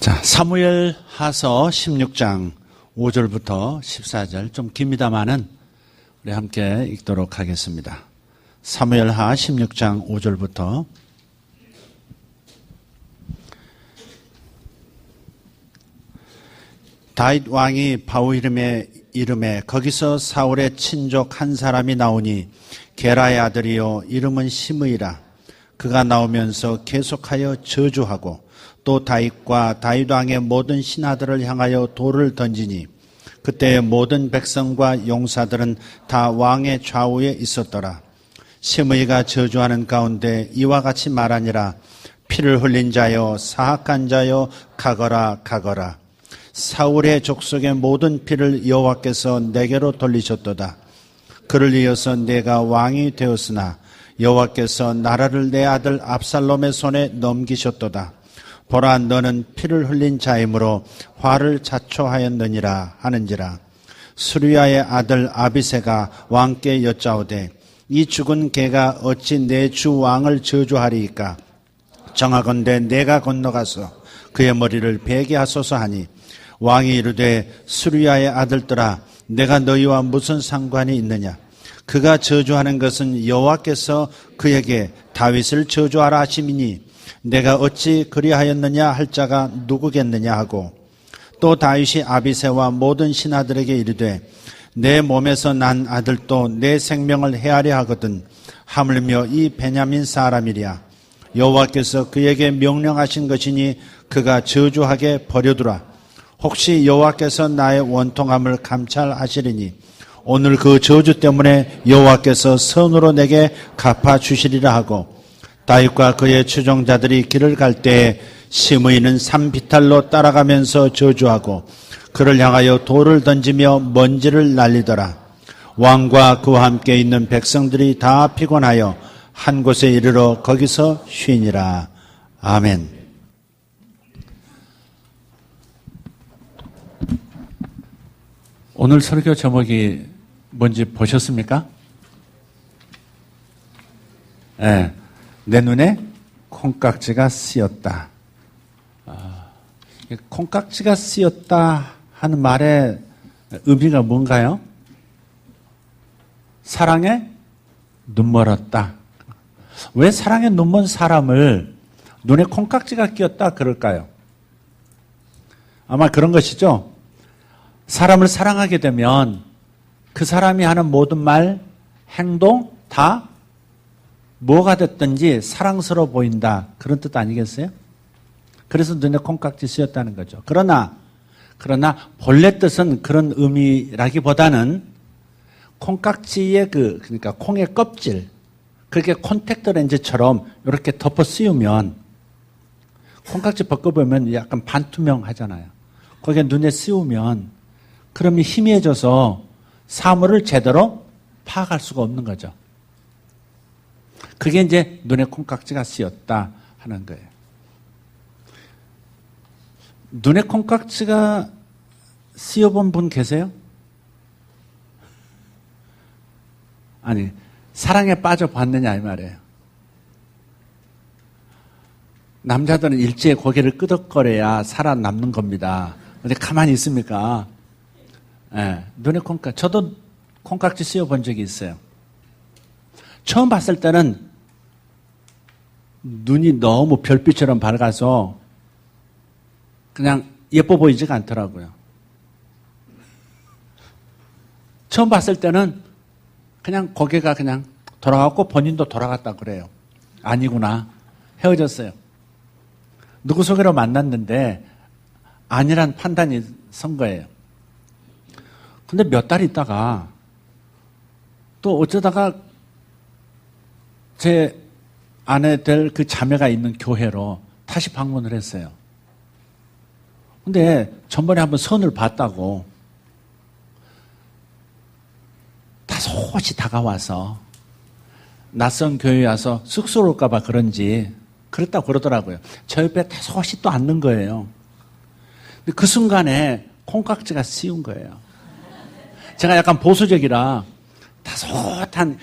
자, 사무엘 하서 16장 5절부터 14절, 좀 깁니다마는 우리 함께 읽도록 하겠습니다. 사무엘 하 16장 5절부터 다윗 왕이 바후림의 이름에 거기서 사울의 친족 한 사람이 나오니 게라의 아들이요 이름은 시므이라. 그가 나오면서 계속하여 저주하고 또 다윗과 다윗 왕의 모든 신하들을 향하여 돌을 던지니 그때 모든 백성과 용사들은 다 왕의 좌우에 있었더라. 시므이가 저주하는 가운데 이와 같이 말하니라. 피를 흘린 자여 사악한 자여 가거라 가거라. 사울의 족속의 모든 피를 여호와께서 내게로 돌리셨도다. 그를 이어서 내가 왕이 되었으나 여호와께서 나라를 내 아들 압살롬의 손에 넘기셨도다. 보라, 너는 피를 흘린 자이므로 화를 자초하였느니라 하는지라. 수리아의 아들 아비새가 왕께 여짜오되 이 죽은 개가 어찌 내 주 왕을 저주하리이까? 정하건대 내가 건너가서 그의 머리를 베게 하소서 하니 왕이 이르되 수리아의 아들들아, 내가 너희와 무슨 상관이 있느냐? 그가 저주하는 것은 여호와께서 그에게 다윗을 저주하라 하심이니 내가 어찌 그리하였느냐 할 자가 누구겠느냐 하고, 또 다윗이 아비새와 모든 신하들에게 이르되 내 몸에서 난 아들도 내 생명을 해하려 하거든 하물며 이 베냐민 사람이랴. 여호와께서 그에게 명령하신 것이니 그가 저주하게 버려두라. 혹시 여호와께서 나의 원통함을 감찰하시리니 오늘 그 저주 때문에 여호와께서 선으로 내게 갚아주시리라 하고, 다윗과 그의 추종자들이 길을 갈 때에 시므이는 산비탈로 따라가면서 저주하고 그를 향하여 돌을 던지며 먼지를 날리더라. 왕과 그와 함께 있는 백성들이 다 피곤하여 한 곳에 이르러 거기서 쉬니라. 아멘. 오늘 설교 제목이 뭔지 보셨습니까? 네. 내 눈에 콩깍지가 씌었다. 콩깍지가 씌었다 하는 말의 의미가 뭔가요? 사랑에 눈멀었다. 왜 사랑에 눈먼 사람을 눈에 콩깍지가 끼었다 그럴까요? 아마 그런 것이죠. 사람을 사랑하게 되면 그 사람이 하는 모든 말, 행동 다 뭐가 됐든지 사랑스러워 보인다. 그런 뜻 아니겠어요? 그래서 눈에 콩깍지 씌었다는 거죠. 그러나 본래 뜻은 그런 의미라기보다는 콩깍지의 그러니까 콩의 껍질, 그렇게 콘택트 렌즈처럼 이렇게 덮어 씌우면 콩깍지 벗겨보면 약간 반투명하잖아요. 거기에 눈에 씌우면 그러면 희미해져서 사물을 제대로 파악할 수가 없는 거죠. 그게 이제 눈에 콩깍지가 씌었다 하는 거예요. 눈에 콩깍지가 씌어본 분 계세요? 아니, 사랑에 빠져봤느냐 이 말이에요. 남자들은 일제히 고개를 끄덕거려야 살아남는 겁니다. 근데 가만히 있습니까? 네, 눈에 콩깍지. 저도 콩깍지 씌어본 적이 있어요. 처음 봤을 때는 눈이 너무 별빛처럼 밝아서 그냥 예뻐 보이지가 않더라고요. 처음 봤을 때는 그냥 고개가 그냥 돌아갔고 본인도 돌아갔다 그래요. 아니구나. 헤어졌어요. 누구 소개로 만났는데 아니란 판단이 선 거예요. 근데 몇 달 있다가 또 어쩌다가 제 아내 될 그 자매가 있는 교회로 다시 방문을 했어요. 근데 전번에 한번 선을 봤다고 다소시 다가와서 낯선 교회에 와서 쑥스러울까 봐 그런지 그랬다고 그러더라고요. 저 옆에 다소시 또 앉는 거예요. 근데 그 순간에 콩깍지가 씌운 거예요. 제가 약간 보수적이라 다소한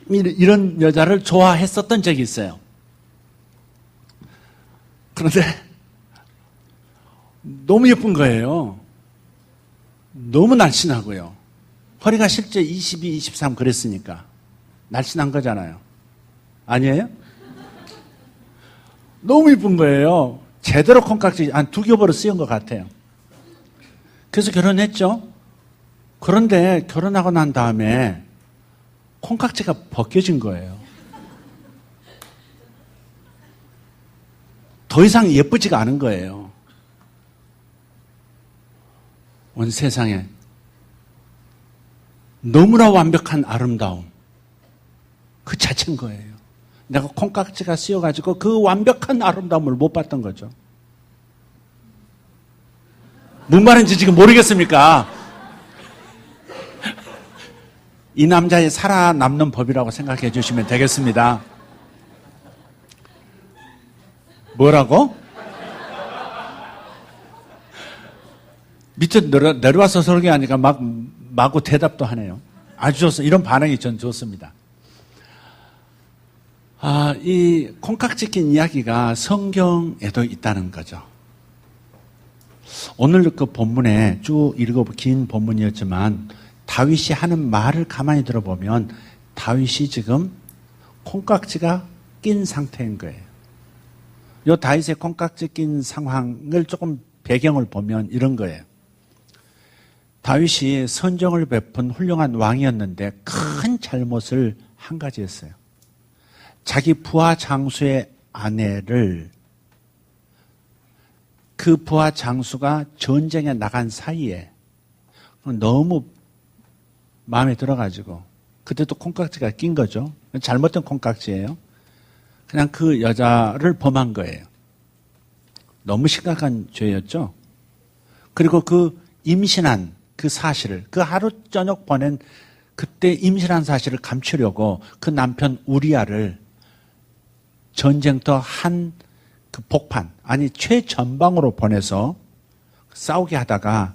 이런 여자를 좋아했었던 적이 있어요. 그런데 너무 예쁜 거예요. 너무 날씬하고요. 허리가 실제 22, 23 그랬으니까 날씬한 거잖아요. 아니에요? 너무 예쁜 거예요. 제대로 콩깍지 한 2겹으로 쓰인 것 같아요. 그래서 결혼했죠. 그런데 결혼하고 난 다음에 콩깍지가 벗겨진 거예요. 더 이상 예쁘지가 않은 거예요. 온 세상에 너무나 완벽한 아름다움 그 자체인 거예요. 내가 콩깍지가 씌어가지고 그 완벽한 아름다움을 못 봤던 거죠. 뭔 말인지 지금 모르겠습니까? 이 남자의 살아남는 법이라고 생각해 주시면 되겠습니다. 뭐라고? 밑에 내려와서 설교하니까 마구 대답도 하네요. 아주 좋습니다. 이런 반응이 전 좋습니다. 이 콩깍지 낀 이야기가 성경에도 있다는 거죠. 오늘 그 본문에 쭉 긴 본문이었지만 다윗이 하는 말을 가만히 들어보면 다윗이 지금 콩깍지가 낀 상태인 거예요. 이 다윗의 콩깍지 낀 상황을 조금 배경을 보면 이런 거예요. 다윗이 선정을 베푼 훌륭한 왕이었는데 큰 잘못을 한 가지 했어요. 자기 부하 장수의 아내를 그 부하 장수가 전쟁에 나간 사이에 너무 마음에 들어가지고 그때도 콩깍지가 낀 거죠. 잘못된 콩깍지예요. 그냥 그 여자를 범한 거예요. 너무 심각한 죄였죠. 그리고 그 임신한 그 사실을 그 하루 저녁 보낸 그때 임신한 사실을 감추려고 그 남편 우리아를 전쟁터 한 그 복판 아니 최전방으로 보내서 싸우게 하다가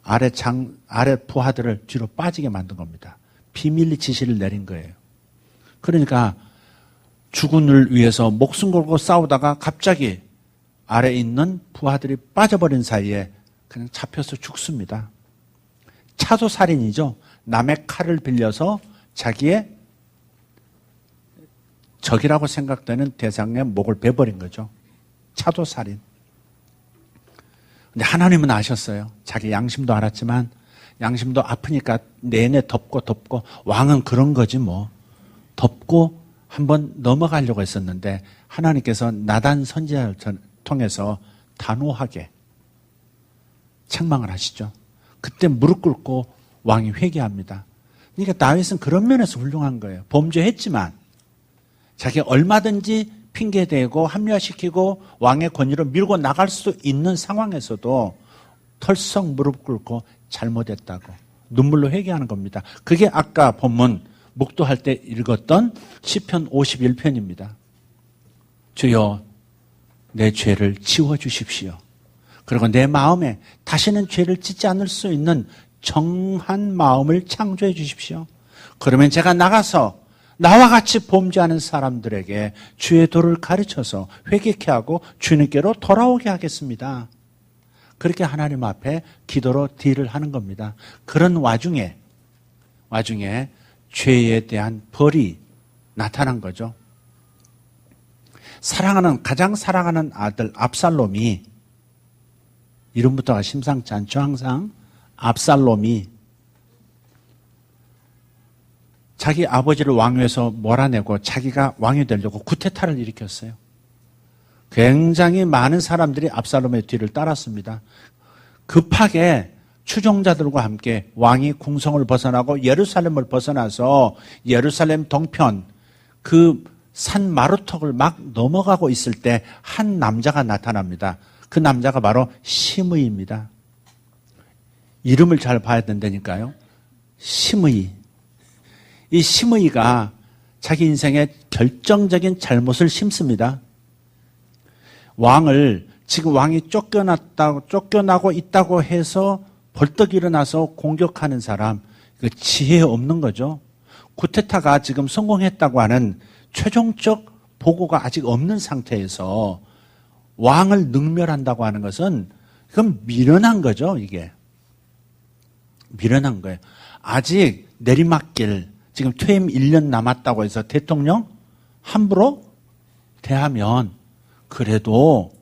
아래 부하들을 뒤로 빠지게 만든 겁니다. 비밀리 지시를 내린 거예요. 그러니까 주군을 위해서 목숨 걸고 싸우다가 갑자기 아래에 있는 부하들이 빠져버린 사이에 그냥 잡혀서 죽습니다. 차도살인이죠. 남의 칼을 빌려서 자기의 적이라고 생각되는 대상의 목을 베버린 거죠. 차도살인. 근데 하나님은 아셨어요. 자기 양심도 알았지만 양심도 아프니까 내내 덮고 왕은 그런 거지 뭐. 덮고 한번 넘어가려고 했었는데 하나님께서 나단 선지자를 통해서 단호하게 책망을 하시죠. 그때 무릎 꿇고 왕이 회개합니다. 그러니까 다윗은 그런 면에서 훌륭한 거예요. 범죄했지만 자기가 얼마든지 핑계대고 합리화시키고 왕의 권위로 밀고 나갈 수 있는 상황에서도 털썩 무릎 꿇고 잘못했다고 눈물로 회개하는 겁니다. 그게 아까 본문 묵도할 때 읽었던 시편 51편입니다. 주여 내 죄를 지워주십시오. 그리고 내 마음에 다시는 죄를 짓지 않을 수 있는 정한 마음을 창조해 주십시오. 그러면 제가 나가서 나와 같이 범죄하는 사람들에게 주의 도를 가르쳐서 회개케 하고 주님께로 돌아오게 하겠습니다. 그렇게 하나님 앞에 기도로 딜을 하는 겁니다. 그런 와중에 죄에 대한 벌이 나타난 거죠. 가장 사랑하는 아들 압살롬이, 이름부터가 심상치 않죠, 항상. 압살롬이 자기 아버지를 왕위에서 몰아내고 자기가 왕이 되려고 쿠데타를 일으켰어요. 굉장히 많은 사람들이 압살롬의 뒤를 따랐습니다. 급하게 추종자들과 함께 왕이 궁성을 벗어나고 예루살렘을 벗어나서 예루살렘 동편 그 산 마루턱을 막 넘어가고 있을 때 한 남자가 나타납니다. 그 남자가 바로 시므이입니다. 이름을 잘 봐야 된다니까요. 시므이. 이 시므이가 자기 인생에 결정적인 잘못을 심습니다. 지금 왕이 쫓겨나고 있다고 해서 벌떡 일어나서 공격하는 사람, 그 지혜 없는 거죠. 쿠데타가 지금 성공했다고 하는 최종적 보고가 아직 없는 상태에서 왕을 능멸한다고 하는 것은 그건 미련한 거죠, 이게. 미련한 거예요. 아직 내리막길, 지금 퇴임 1년 남았다고 해서 대통령 함부로 대하면 그래도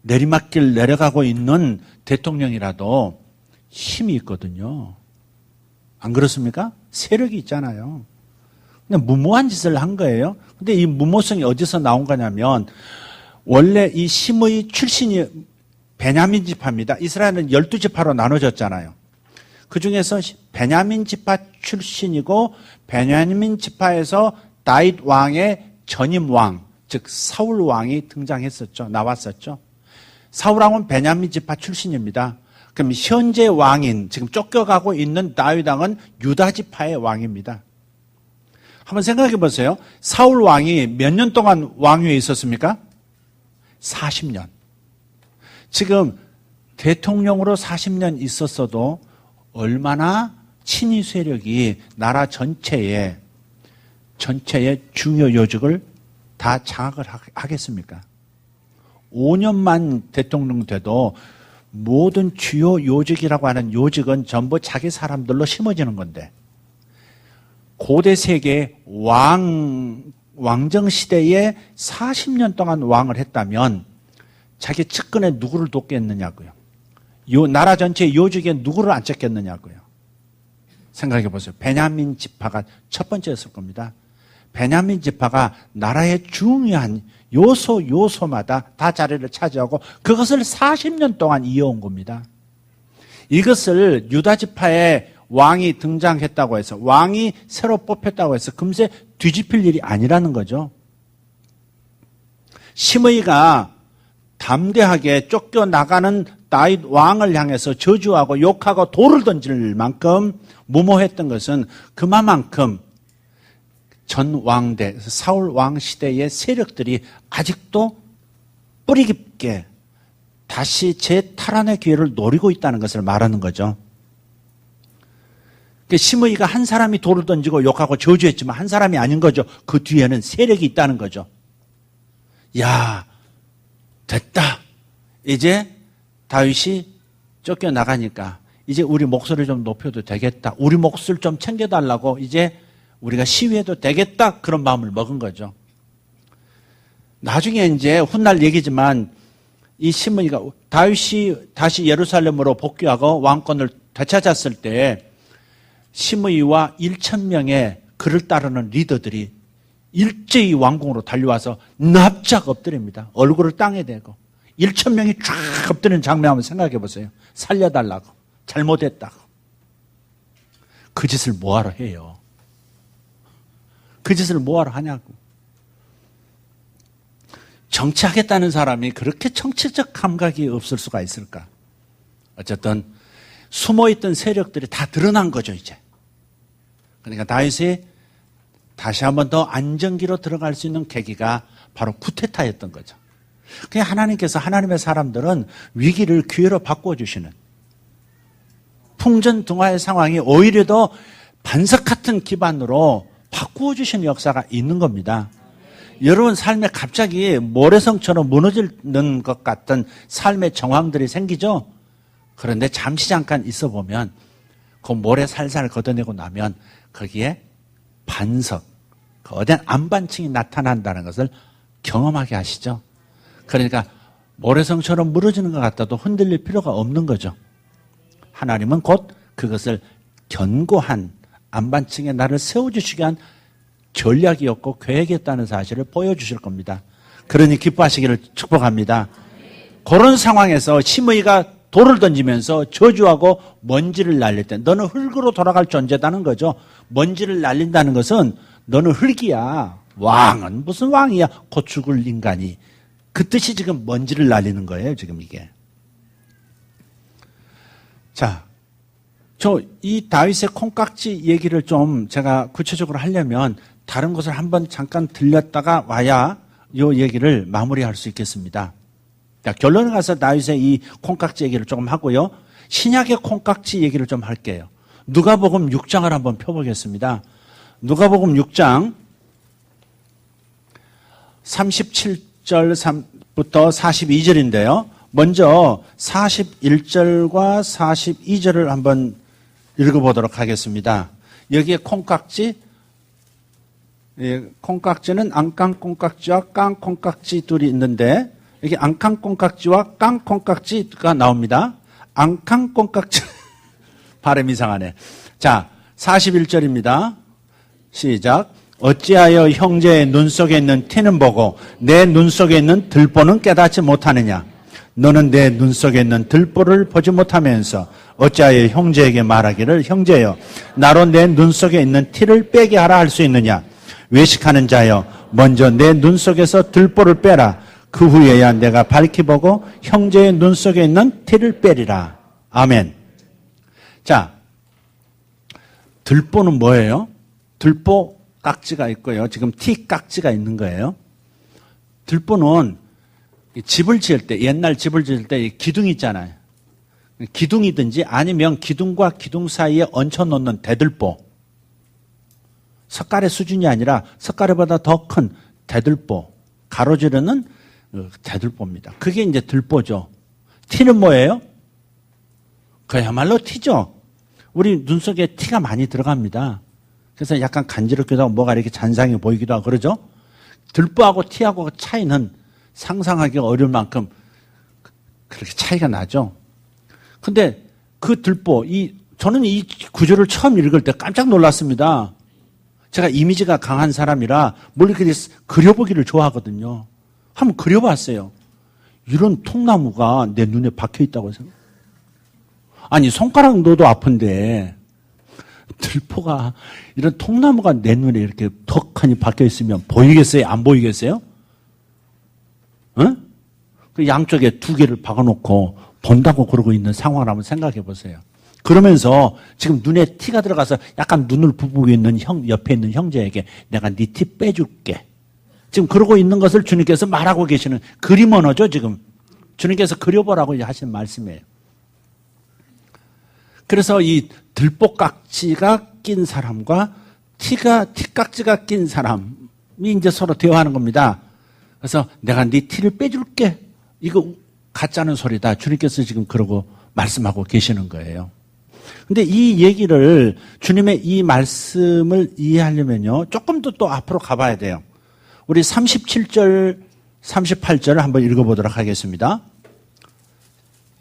내리막길 내려가고 있는 대통령이라도 힘이 있거든요. 안 그렇습니까? 세력이 있잖아요. 근데 무모한 짓을 한 거예요. 근데 이 무모성이 어디서 나온 거냐면 원래 이 심의 출신이 베냐민 지파입니다. 이스라엘은 12지파로 나눠졌잖아요. 그중에서 베냐민 지파 출신이고 베냐민 지파에서 다윗 왕의 전임 왕, 즉 사울 왕이 등장했었죠. 나왔었죠. 사울 왕은 베냐민 지파 출신입니다. 그럼 현재 왕인, 지금 쫓겨가고 있는 다윗 왕은 유다 지파의 왕입니다. 한번 생각해 보세요. 사울 왕이 몇 년 동안 왕위에 있었습니까? 40년. 지금 대통령으로 40년 있었어도 얼마나 친위 세력이 나라 전체의 중요 요직을 다 장악을 하겠습니까? 5년만 대통령 돼도 모든 주요 요직이라고 하는 요직은 전부 자기 사람들로 심어지는 건데 고대 세계 왕정 시대에 40년 동안 왕을 했다면 자기 측근에 누구를 돕겠느냐고요. 나라 전체 요직에 누구를 앉혔겠느냐고요. 생각해 보세요. 베냐민 지파가 첫 번째였을 겁니다. 베냐민 지파가 나라의 중요한 요소마다 다 자리를 차지하고 그것을 40년 동안 이어온 겁니다. 이것을 유다 지파의 왕이 등장했다고 해서 왕이 새로 뽑혔다고 해서 금세 뒤집힐 일이 아니라는 거죠. 시므이가 담대하게 쫓겨나가는 다윗 왕을 향해서 저주하고 욕하고 돌을 던질 만큼 무모했던 것은 그만큼 전 왕대, 사울 왕 시대의 세력들이 아직도 뿌리 깊게 다시 재탈환의 기회를 노리고 있다는 것을 말하는 거죠. 시므이가 한 사람이 돌을 던지고 욕하고 저주했지만 한 사람이 아닌 거죠. 그 뒤에는 세력이 있다는 거죠. 야, 됐다. 이제 다윗이 쫓겨나가니까 이제 우리 목소리를 좀 높여도 되겠다. 우리 몫을 좀 챙겨달라고 이제 우리가 시위해도 되겠다. 그런 마음을 먹은 거죠. 나중에 이제 훗날 얘기지만 이 시므이가 다윗이 다시 예루살렘으로 복귀하고 왕권을 되찾았을 때 시므이와 1,000명의 그를 따르는 리더들이 일제히 왕궁으로 달려와서 납작 엎드립니다. 얼굴을 땅에 대고 1,000명이 쫙 엎드리는 장면 한번 생각해 보세요. 살려달라고, 잘못했다고. 그 짓을 뭐하러 해요? 그 짓을 뭐하러 하냐고. 정치하겠다는 사람이 그렇게 정치적 감각이 없을 수가 있을까? 어쨌든 숨어있던 세력들이 다 드러난 거죠, 이제. 그러니까 다윗이 다시 한번 더 안정기로 들어갈 수 있는 계기가 바로 쿠데타였던 거죠. 그냥 하나님께서 하나님의 사람들은 위기를 기회로 바꿔주시는 풍전등화의 상황이 오히려 더 반석 같은 기반으로 바꾸어 주시는 역사가 있는 겁니다. 여러분 삶에 갑자기 모래성처럼 무너지는 것 같은 삶의 정황들이 생기죠. 그런데 잠시 잠깐 있어 보면 그 모래 살살 걷어내고 나면 거기에 반석, 거대한 안반층이 나타난다는 것을 경험하게 하시죠. 그러니까 모래성처럼 무너지는 것 같아도 흔들릴 필요가 없는 거죠. 하나님은 곧 그것을 견고한 안반층에 나를 세워주시기 위한 전략이었고 계획이었다는 사실을 보여주실 겁니다. 그러니 기뻐하시기를 축복합니다. 그런 상황에서 시므이가 돌을 던지면서 저주하고 먼지를 날릴 때 너는 흙으로 돌아갈 존재다는 거죠. 먼지를 날린다는 것은 너는 흙이야. 왕은 무슨 왕이야. 곧 죽을 인간이. 그 뜻이 지금 먼지를 날리는 거예요. 지금 이게. 자, 이 다윗의 콩깍지 얘기를 좀 제가 구체적으로 하려면 다른 것을 한번 잠깐 들렸다가 와야 이 얘기를 마무리할 수 있겠습니다. 자, 결론에 가서 다윗의 이 콩깍지 얘기를 조금 하고요. 신약의 콩깍지 얘기를 좀 할게요. 누가복음 6장을 한번 펴보겠습니다. 누가복음 6장 37절부터 42절인데요. 먼저 41절과 42절을 한번 읽어보도록 하겠습니다. 여기에 콩깍지, 콩깍지는 앙깡콩깍지와 깡콩깍지 둘이 있는데 여기 앙깡콩깍지와 깡콩깍지가 나옵니다. 앙깡콩깍지 발음 이상하네. 자, 41절입니다. 시작. 어찌하여 형제의 눈 속에 있는 티는 보고 내 눈 속에 있는 들보는 깨닫지 못하느냐? 너는 내 눈 속에 있는 들보를 보지 못하면서 어찌하여 형제에게 말하기를 형제여 나로 내 눈 속에 있는 티를 빼게 하라 할 수 있느냐? 외식하는 자여 먼저 내 눈 속에서 들보를 빼라. 그 후에야 내가 밝히 보고 형제의 눈 속에 있는 티를 빼리라. 아멘. 자, 들보는 뭐예요? 들보 깍지가 있고요. 지금 티 깍지가 있는 거예요. 들보는 집을 지을 때, 옛날 집을 지을 때 기둥 있잖아요. 기둥이든지 아니면 기둥과 기둥 사이에 얹혀놓는 대들보. 석가래 수준이 아니라 석가래보다 더 큰 대들보. 가로지르는 대들보입니다. 그게 이제 들보죠. 티는 뭐예요? 그야말로 티죠. 우리 눈 속에 티가 많이 들어갑니다. 그래서 약간 간지럽기도 하고 뭐가 이렇게 잔상이 보이기도 하고 그러죠? 들보하고 티하고 차이는 상상하기가 어려울 만큼 그렇게 차이가 나죠. 근데 그 들보, 저는 이 구절을 처음 읽을 때 깜짝 놀랐습니다. 제가 이미지가 강한 사람이라 뭘 이렇게 그려보기를 좋아하거든요. 한번 그려봤어요. 이런 통나무가 내 눈에 박혀 있다고 생각. 아니, 손가락 넣어도 아픈데 들보가 이런 통나무가 내 눈에 이렇게 턱하니 박혀 있으면 보이겠어요? 안 보이겠어요? 응? 그 양쪽에 두 개를 박아놓고 본다고 그러고 있는 상황을 한번 생각해 보세요. 그러면서 지금 눈에 티가 들어가서 약간 눈을 부비고 있는 옆에 있는 형제에게 내가 네 티 빼줄게. 지금 그러고 있는 것을 주님께서 말하고 계시는 그림 언어죠, 지금. 주님께서 그려보라고 하시는 말씀이에요. 그래서 이 들보깍지가 낀 사람과 티깍지가 낀 사람이 이제 서로 대화하는 겁니다. 그래서 내가 네 티를 빼줄게. 이거 가짜는 소리다. 주님께서 지금 그러고 말씀하고 계시는 거예요. 근데 이 얘기를 주님의 이 말씀을 이해하려면요. 조금 더 또 앞으로 가봐야 돼요. 우리 37절, 38절을 한번 읽어보도록 하겠습니다.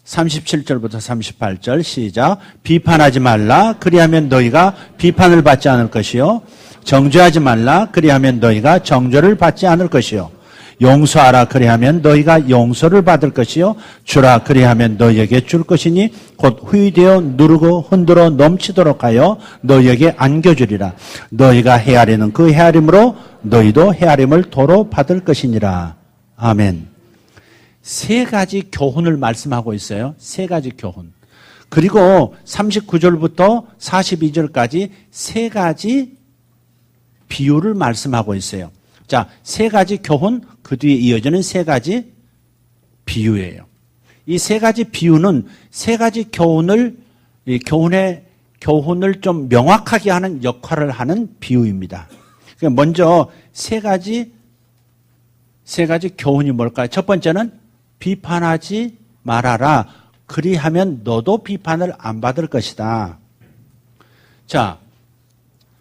37절부터 38절 시작. 비판하지 말라. 그리하면 너희가 비판을 받지 않을 것이요. 정죄하지 말라. 그리하면 너희가 정죄를 받지 않을 것이요. 용서하라. 그리하면 너희가 용서를 받을 것이요. 주라. 그리하면 너희에게 줄 것이니 곧 후이되어 누르고 흔들어 넘치도록 하여 너희에게 안겨주리라. 너희가 헤아리는 그 헤아림으로 너희도 헤아림을 도로 받을 것이니라. 아멘. 세 가지 교훈을 말씀하고 있어요. 세 가지 교훈. 그리고 39절부터 42절까지 세 가지 비유를 말씀하고 있어요. 자, 세 가지 교훈, 그 뒤에 이어지는 세 가지 비유예요. 이 세 가지 비유는 세 가지 교훈을 좀 명확하게 하는 역할을 하는 비유입니다. 먼저 세 가지 교훈이 뭘까요? 첫 번째는 비판하지 말아라. 그리하면 너도 비판을 안 받을 것이다. 자,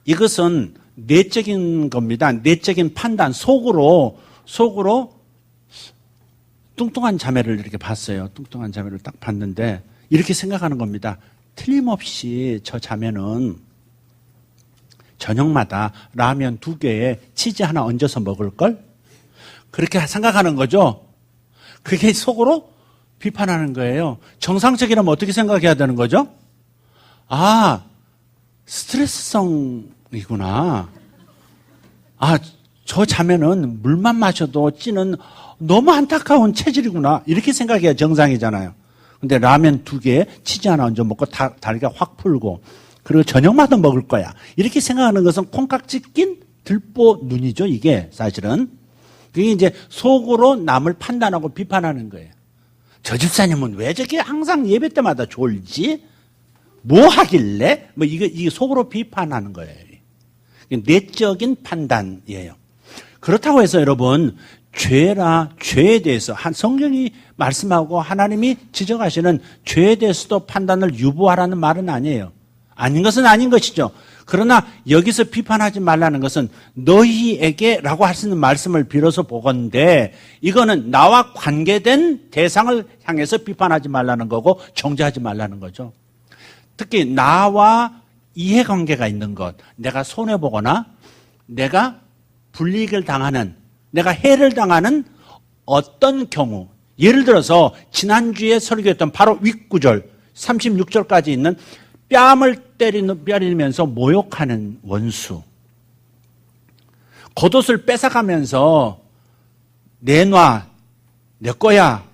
이것은 내적인 겁니다. 내적인 판단, 속으로 뚱뚱한 자매를 이렇게 봤어요. 뚱뚱한 자매를 딱 봤는데 이렇게 생각하는 겁니다. 틀림없이 저 자매는 저녁마다 라면 2개에 치즈 하나 얹어서 먹을걸? 그렇게 생각하는 거죠. 그게 속으로 비판하는 거예요. 정상적이라면 어떻게 생각해야 되는 거죠? 아, 스트레스성이구나. 아, 저 자매는 물만 마셔도 찌는 너무 안타까운 체질이구나. 이렇게 생각해야 정상이잖아요. 근데 라면 2개에 치즈 하나 얹어 먹고 다리가 확 풀고 그리고 저녁마다 먹을 거야. 이렇게 생각하는 것은 콩깍지 낀 들보 눈이죠. 이게 사실은. 그게 이제 속으로 남을 판단하고 비판하는 거예요. 저 집사님은 왜 저렇게 항상 예배 때마다 졸지? 뭐 하길래? 뭐 이게 속으로 비판하는 거예요. 내적인 판단이에요. 그렇다고 해서 여러분, 죄에 대해서 성경이 말씀하고 하나님이 지적하시는 죄에 대해서도 판단을 유보하라는 말은 아니에요. 아닌 것은 아닌 것이죠. 그러나 여기서 비판하지 말라는 것은 너희에게라고 하시는 말씀을 빌어서 보건대 이거는 나와 관계된 대상을 향해서 비판하지 말라는 거고 정죄하지 말라는 거죠. 특히 나와 이해관계가 있는 것, 내가 손해보거나 내가 불이익을 당하는, 내가 해를 당하는 어떤 경우, 예를 들어서 지난주에 설교했던 바로 윗구절 36절까지 있는 뺨을 때리면서 모욕하는 원수, 겉옷을 뺏어가면서 내놔, 내 거야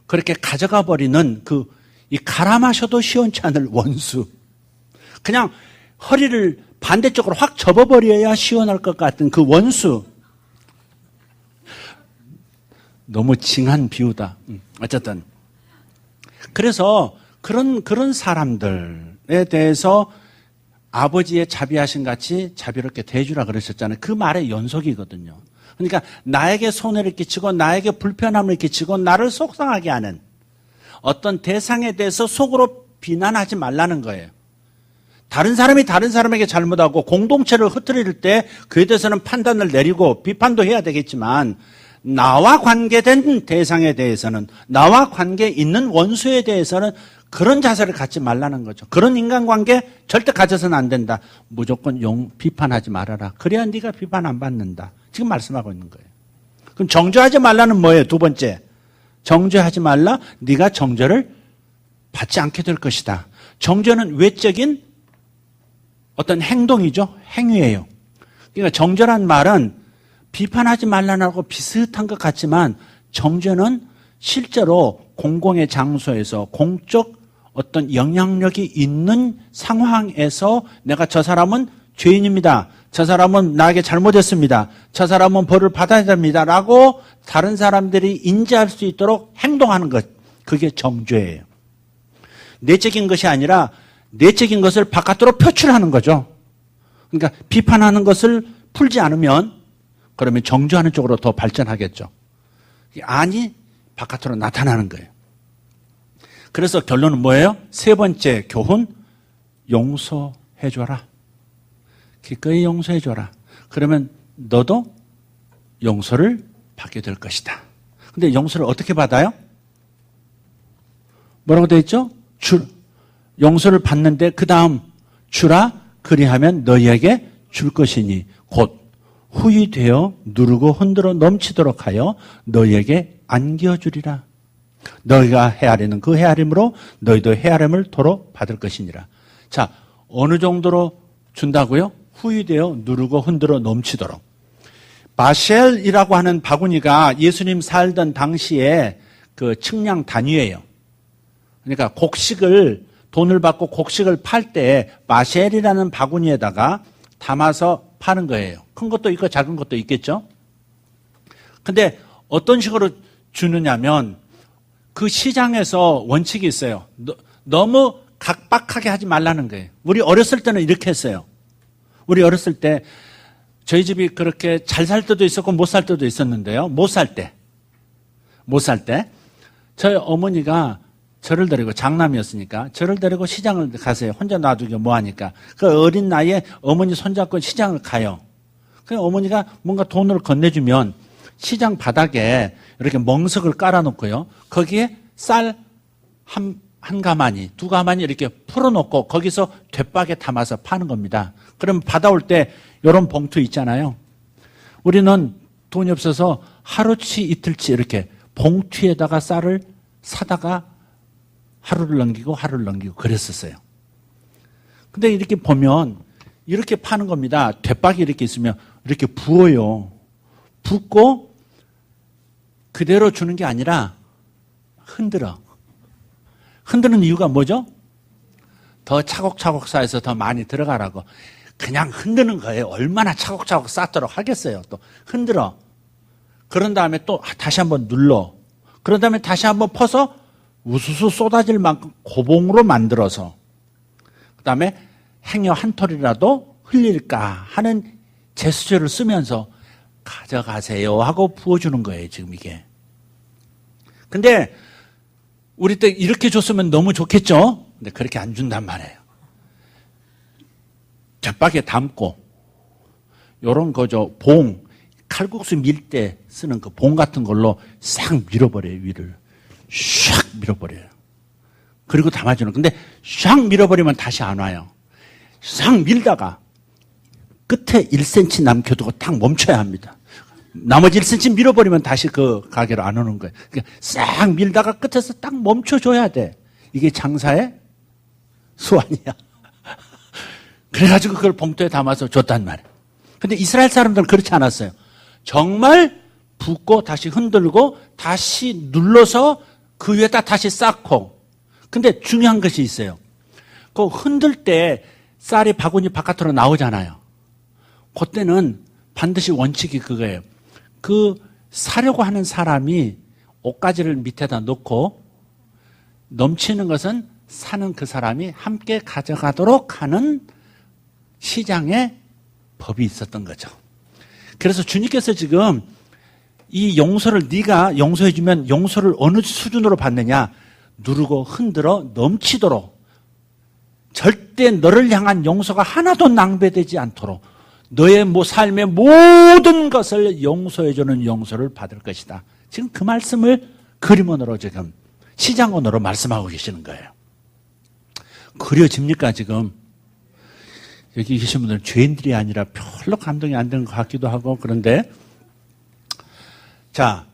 그렇게 가져가 버리는 이 갈아 마셔도 시원치 않을 원수, 그냥 허리를 반대쪽으로 확 접어버려야 시원할 것 같은 그 원수. 너무 징한 비유다. 어쨌든 그래서 그런 사람들에 대해서 아버지의 자비하심 같이 자비롭게 대해주라 그러셨잖아요. 그 말의 연속이거든요. 그러니까 나에게 손해를 끼치고 나에게 불편함을 끼치고 나를 속상하게 하는 어떤 대상에 대해서 속으로 비난하지 말라는 거예요. 다른 사람이 다른 사람에게 잘못하고 공동체를 흐트릴 때 그에 대해서는 판단을 내리고 비판도 해야 되겠지만 나와 관계된 대상에 대해서는, 나와 관계 있는 원수에 대해서는 그런 자세를 갖지 말라는 거죠. 그런 인간관계 절대 가져서는 안 된다. 무조건 비판하지 말아라. 그래야 네가 비판 안 받는다. 지금 말씀하고 있는 거예요. 그럼 정죄하지 말라는 뭐예요? 두 번째, 정죄하지 말라. 네가 정죄를 받지 않게 될 것이다. 정죄는 외적인 어떤 행동이죠. 행위예요. 그러니까 정죄란 말은 비판하지 말라는 하고 비슷한 것 같지만 정죄는 실제로 공공의 장소에서 공적 어떤 영향력이 있는 상황에서 내가 저 사람은 죄인입니다. 저 사람은 나에게 잘못했습니다. 저 사람은 벌을 받아야 됩니다. 라고 다른 사람들이 인지할 수 있도록 행동하는 것. 그게 정죄예요. 내적인 것이 아니라 내적인 것을 바깥으로 표출하는 거죠. 그러니까 비판하는 것을 풀지 않으면 그러면 정죄하는 쪽으로 더 발전하겠죠. 아니, 바깥으로 나타나는 거예요. 그래서 결론은 뭐예요? 세 번째 교훈, 용서해줘라. 기꺼이 용서해줘라. 그러면 너도 용서를 받게 될 것이다. 근데 용서를 어떻게 받아요? 뭐라고 되어 있죠? 용서를 받는데 그 다음 주라 그리하면 너희에게 줄 것이니 곧 후히 되어 누르고 흔들어 넘치도록 하여 너희에게 안겨주리라. 너희가 헤아리는 그 헤아림으로 너희도 헤아림을 도로 받을 것이니라. 자, 어느 정도로 준다고요? 후히 되어 누르고 흔들어 넘치도록. 바셀이라고 하는 바구니가 예수님 살던 당시에 그 측량 단위예요. 그러니까 곡식을 돈을 받고 곡식을 팔 때 바셀이라는 바구니에다가 담아서 파는 거예요. 큰 것도 있고 작은 것도 있겠죠. 근데 어떤 식으로 주느냐면 그 시장에서 원칙이 있어요. 너무 각박하게 하지 말라는 거예요. 우리 어렸을 때는 이렇게 했어요. 우리 어렸을 때 저희 집이 그렇게 잘 살 때도 있었고 못 살 때도 있었는데요. 못 살 때 저희 어머니가 저를 데리고, 장남이었으니까 저를 데리고 시장을 가세요. 혼자 놔두기 뭐하니까. 그 어린 나이에 어머니 손잡고 시장을 가요. 그냥 어머니가 뭔가 돈을 건네주면 시장 바닥에 이렇게 멍석을 깔아놓고요. 거기에 쌀 한 가마니, 두 가마니 이렇게 풀어놓고 거기서 돛박에 담아서 파는 겁니다. 그럼 받아올 때 이런 봉투 있잖아요. 우리는 돈이 없어서 하루치 이틀치 이렇게 봉투에다가 쌀을 사다가 하루를 넘기고 그랬었어요. 근데 이렇게 보면 이렇게 파는 겁니다. 돛박이 이렇게 있으면 이렇게 부어요. 붓고 그대로 주는 게 아니라 흔들어. 흔드는 이유가 뭐죠? 더 차곡차곡 쌓여서 더 많이 들어가라고. 그냥 흔드는 거예요. 얼마나 차곡차곡 쌓도록 하겠어요. 또 흔들어. 그런 다음에 또 다시 한번 눌러. 그런 다음에 다시 한번 퍼서 우수수 쏟아질 만큼 고봉으로 만들어서 그 다음에 행여 한 톨이라도 흘릴까 하는 제스처를 쓰면서 가져가세요 하고 부어주는 거예요, 지금 이게. 근데 우리 때 이렇게 줬으면 너무 좋겠죠? 근데 그렇게 안 준단 말이에요. 젖박에 담고 요런 거죠. 봉, 칼국수 밀 때 쓰는 그 봉 같은 걸로 싹 밀어버려요, 위를. 샥 밀어버려요. 그리고 담아주는. 근데 샥 밀어버리면 다시 안 와요. 싹 밀다가 끝에 1cm 남겨두고 탁 멈춰야 합니다. 나머지 1cm 밀어버리면 다시 그 가게로 안 오는 거예요. 그러니까 싹 밀다가 끝에서 딱 멈춰줘야 돼. 이게 장사의 수완이야. 그래가지고 그걸 봉투에 담아서 줬단 말이에요. 근데 이스라엘 사람들은 그렇지 않았어요. 정말 붓고 다시 흔들고 다시 눌러서 그 위에다 다시 쌓고. 근데 중요한 것이 있어요. 그 흔들 때 쌀이 바구니 바깥으로 나오잖아요. 그때는 반드시 원칙이 그거예요. 그 사려고 하는 사람이 옷가지를 밑에다 놓고 넘치는 것은 사는 그 사람이 함께 가져가도록 하는 시장의 법이 있었던 거죠. 그래서 주님께서 지금 이 용서를 네가 용서해 주면 용서를 어느 수준으로 받느냐? 누르고 흔들어 넘치도록 절대 너를 향한 용서가 하나도 낭비되지 않도록 너의 삶의 모든 것을 용서해 주는 용서를 받을 것이다. 지금 그 말씀을 그림원으로 지금 시장원으로 말씀하고 계시는 거예요. 그려집니까 지금? 여기 계신 분들은 죄인들이 아니라 별로 감동이 안 되는 것 같기도 하고 그런데 자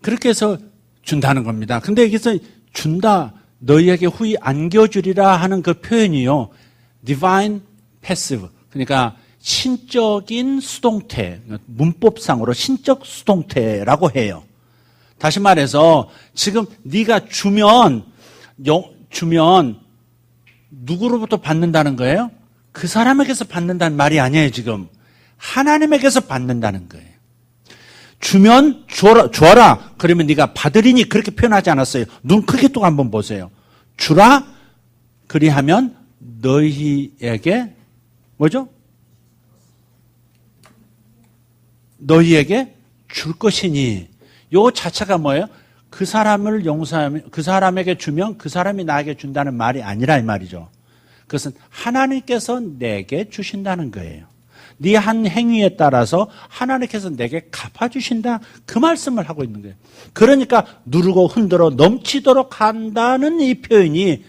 그렇게 해서 준다는 겁니다. 근데 여기서 준다 너희에게 후히 안겨주리라 하는 그 표현이요. divine passive 그러니까 신적인 수동태 문법상으로 신적 수동태라고 해요. 다시 말해서 지금 네가 주면 누구로부터 받는다는 거예요? 그 사람에게서 받는다는 말이 아니에요, 지금. 하나님에게서 받는다는 거예요. 주면 줘라. 그러면 네가 받으리니 그렇게 표현하지 않았어요. 눈 크게 또 한번 보세요. 주라. 그리하면 너희에게 뭐죠? 너희에게 줄 것이니. 요 자체가 뭐예요? 그 사람을 용서하면 그 사람에게 주면 그 사람이 나에게 준다는 말이 아니라 이 말이죠. 그것은 하나님께서 내게 주신다는 거예요. 네 한 행위에 따라서 하나님께서 내게 갚아주신다. 그 말씀을 하고 있는 거예요. 그러니까 누르고 흔들어 넘치도록 한다는 이 표현이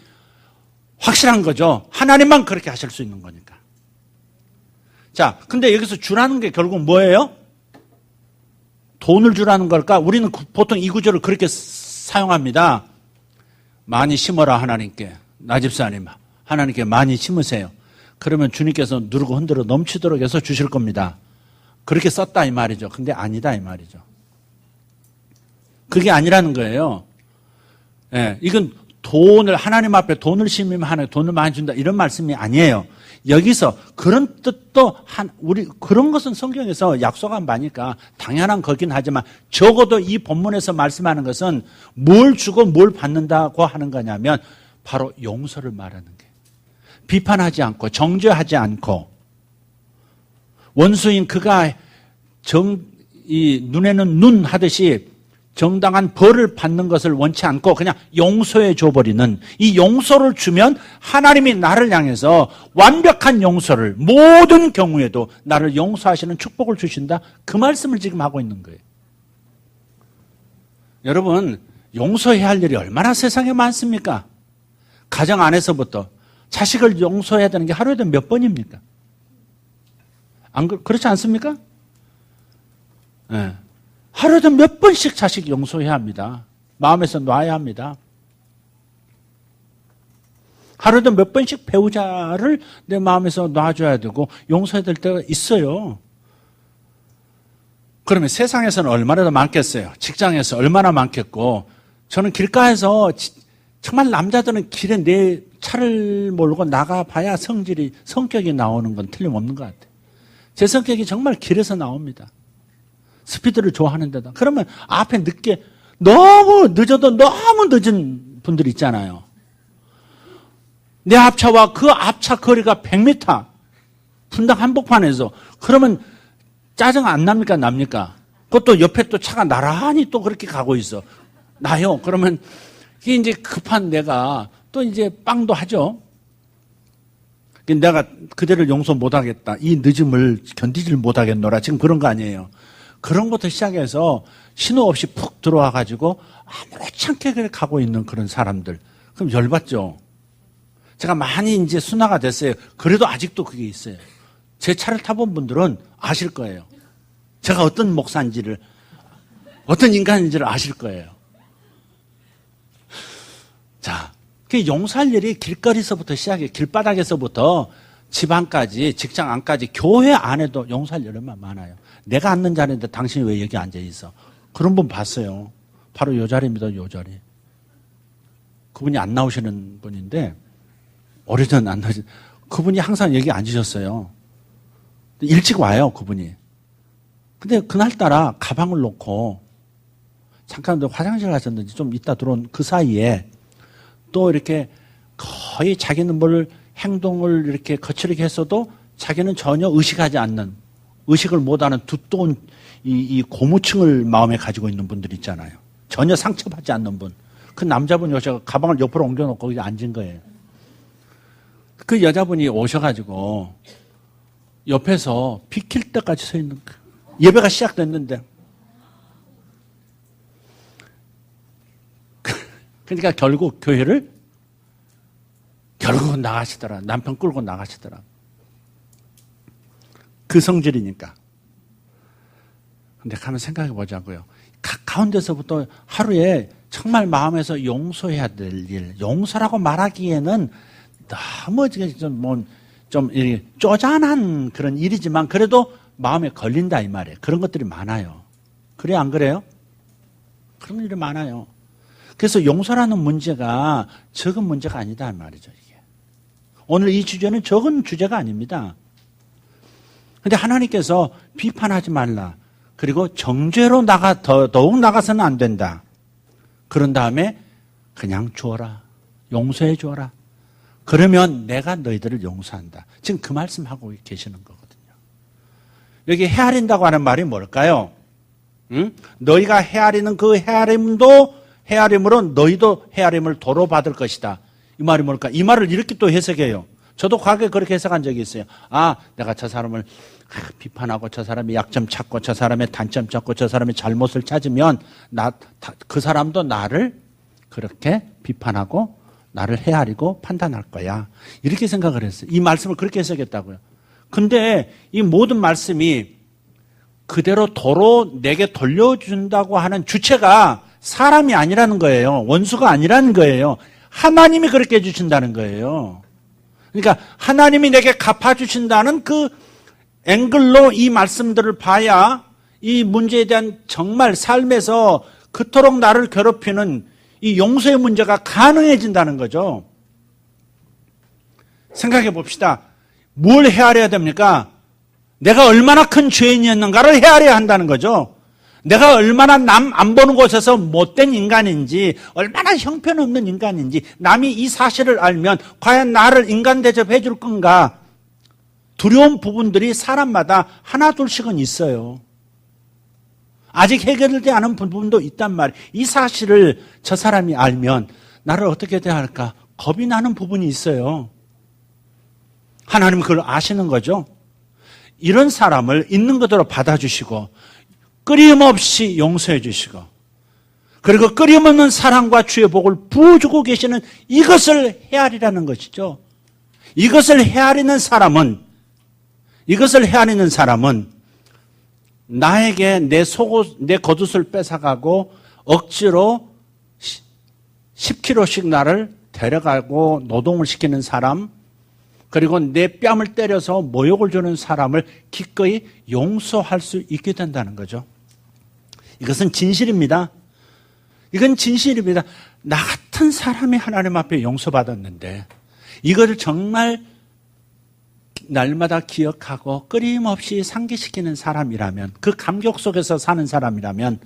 확실한 거죠. 하나님만 그렇게 하실 수 있는 거니까. 자, 근데 여기서 주라는 게 결국 뭐예요? 돈을 주라는 걸까? 우리는 보통 이 구절을 그렇게 사용합니다. 많이 심어라 하나님께. 나 집사님 하나님께 많이 심으세요. 그러면 주님께서 누르고 흔들어 넘치도록 해서 주실 겁니다. 그렇게 썼다 이 말이죠. 근데 아니다 이 말이죠. 그게 아니라는 거예요. 예, 이건 돈을 하나님 앞에 돈을 심으면 하나님 돈을 많이 준다 이런 말씀이 아니에요. 여기서 그런 뜻도 우리 그런 것은 성경에서 약속한 바니까 당연한 거긴 하지만 적어도 이 본문에서 말씀하는 것은 뭘 주고 뭘 받는다고 하는 거냐면 바로 용서를 말하는 거예요. 비판하지 않고 정죄하지 않고 원수인 그가 눈에는 눈 하듯이 정당한 벌을 받는 것을 원치 않고 그냥 용서해 줘버리는 이 용서를 주면 하나님이 나를 향해서 완벽한 용서를 모든 경우에도 나를 용서하시는 축복을 주신다. 그 말씀을 지금 하고 있는 거예요. 여러분 용서해야 할 일이 얼마나 세상에 많습니까? 가정 안에서부터 자식을 용서해야 되는 게 하루에도 몇 번입니까? 그렇지 않습니까? 네. 하루에도 몇 번씩 자식 용서해야 합니다. 마음에서 놔야 합니다. 하루에도 몇 번씩 배우자를 내 마음에서 놔줘야 되고 용서해야 될 때가 있어요. 그러면 세상에서는 얼마나 더 많겠어요? 직장에서 얼마나 많겠고 저는 길가에서 정말 남자들은 길에 내 차를 몰고 나가봐야 성격이 나오는 건 틀림없는 것 같아요. 제 성격이 정말 길에서 나옵니다. 스피드를 좋아하는 데다. 그러면 앞에 너무 늦어도 너무 늦은 분들 있잖아요. 내 앞차와 그 앞차 거리가 100m 분당 한복판에서 그러면 짜증 안 납니까? 납니까? 그것도 옆에 또 차가 나란히 또 그렇게 가고 있어. 나요. 그러면 이게 이제 급한 내가 또 이제 빵도 하죠. 내가 그대를 용서 못하겠다. 이 늦음을 견디질 못하겠노라. 지금 그런 거 아니에요. 그런 것부터 시작해서 신호 없이 푹 들어와가지고 아무렇지 않게 그렇게 가고 있는 그런 사람들. 그럼 열받죠. 제가 많이 이제 순화가 됐어요. 그래도 아직도 그게 있어요. 제 차를 타본 분들은 아실 거예요. 제가 어떤 목사인지를, 어떤 인간인지를 아실 거예요. 자, 그 용서할 일이 길거리에서부터 시작해, 길바닥에서부터 집 안까지, 직장 안까지, 교회 안에도 용서할 일이 얼마나 많아요. 내가 앉는 자리인데 당신이 왜 여기 앉아 있어? 그런 분 봤어요. 바로 요 자리입니다, 요 자리. 그분이 안 나오시는 분인데, 오래전 안 나오시, 그분이 항상 여기 앉으셨어요. 일찍 와요, 그분이. 근데 그날따라 가방을 놓고, 잠깐 화장실 가셨는지 좀 이따 들어온 그 사이에 또 이렇게 거의 자기는 뭘 행동을 이렇게 거칠게 했어도 자기는 전혀 의식하지 않는, 의식을 못하는 두꺼운 이 고무층을 마음에 가지고 있는 분들 있잖아요. 전혀 상처받지 않는 분. 그 남자분이 오셔서 가방을 옆으로 옮겨놓고 거기 앉은 거예요. 그 여자분이 오셔가지고 옆에서 비킬 때까지 서 있는 거예요. 예배가 시작됐는데. 그러니까 결국 교회를 결국은 나가시더라. 남편 끌고 나가시더라. 그 성질이니까. 근데 가만 생각해 보자고요. 가까운 데서부터 하루에 정말 마음에서 용서해야 될 일, 용서라고 말하기에는 너무 좀 쪼잔한 그런 일이지만 그래도 마음에 걸린다 이 말이에요. 그런 것들이 많아요. 그래요, 안 그래요? 그런 일이 많아요. 그래서 용서라는 문제가 적은 문제가 아니다 이 말이죠, 이게. 오늘 이 주제는 적은 주제가 아닙니다. 근데 하나님께서 비판하지 말라. 그리고 정죄로 더욱 나가서는 안 된다. 그런 다음에 그냥 주어라. 용서해 주어라. 그러면 내가 너희들을 용서한다. 지금 그 말씀하고 계시는 거거든요. 여기 헤아린다고 하는 말이 뭘까요? 응? 너희가 헤아리는 그 헤아림으로 너희도 헤아림을 도로 받을 것이다. 이 말이 뭘까? 이 말을 이렇게 또 해석해요. 저도 과거에 그렇게 해석한 적이 있어요. 내가 저 사람을 비판하고 저 사람의 약점 찾고 저 사람의 단점 찾고 저 사람의 잘못을 찾으면 그 사람도 나를 그렇게 비판하고 나를 헤아리고 판단할 거야. 이렇게 생각을 했어요. 이 말씀을 그렇게 해석했다고요. 근데 이 모든 말씀이 그대로 도로 내게 돌려준다고 하는 주체가 사람이 아니라는 거예요. 원수가 아니라는 거예요. 하나님이 그렇게 해주신다는 거예요. 그러니까 하나님이 내게 갚아주신다는 그 앵글로 이 말씀들을 봐야 이 문제에 대한 정말 삶에서 그토록 나를 괴롭히는 이 용서의 문제가 가능해진다는 거죠. 생각해 봅시다. 뭘 헤아려야 됩니까? 내가 얼마나 큰 죄인이었는가를 헤아려야 한다는 거죠. 내가 얼마나 남 안 보는 곳에서 못된 인간인지, 얼마나 형편없는 인간인지, 남이 이 사실을 알면 과연 나를 인간 대접해 줄 건가? 두려운 부분들이 사람마다 하나 둘씩은 있어요. 아직 해결되지 않은 부분도 있단 말이에요. 이 사실을 저 사람이 알면 나를 어떻게 대할까? 겁이 나는 부분이 있어요. 하나님은 그걸 아시는 거죠. 이런 사람을 있는 그대로 받아주시고 끊임없이 용서해 주시고 그리고 끊임없는 사랑과 주의 복을 부어주고 계시는 이것을 헤아리라는 것이죠. 이것을 헤아리는 사람은 나에게 내 겉옷을 뺏어가고 억지로 10kg씩 나를 데려가고 노동을 시키는 사람, 그리고 내 뺨을 때려서 모욕을 주는 사람을 기꺼이 용서할 수 있게 된다는 거죠. 이것은 진실입니다. 이건 진실입니다. 나 같은 사람이 하나님 앞에 용서받았는데 이것을 정말 날마다 기억하고 끊임없이 상기시키는 사람이라면, 그 감격 속에서 사는 사람이라면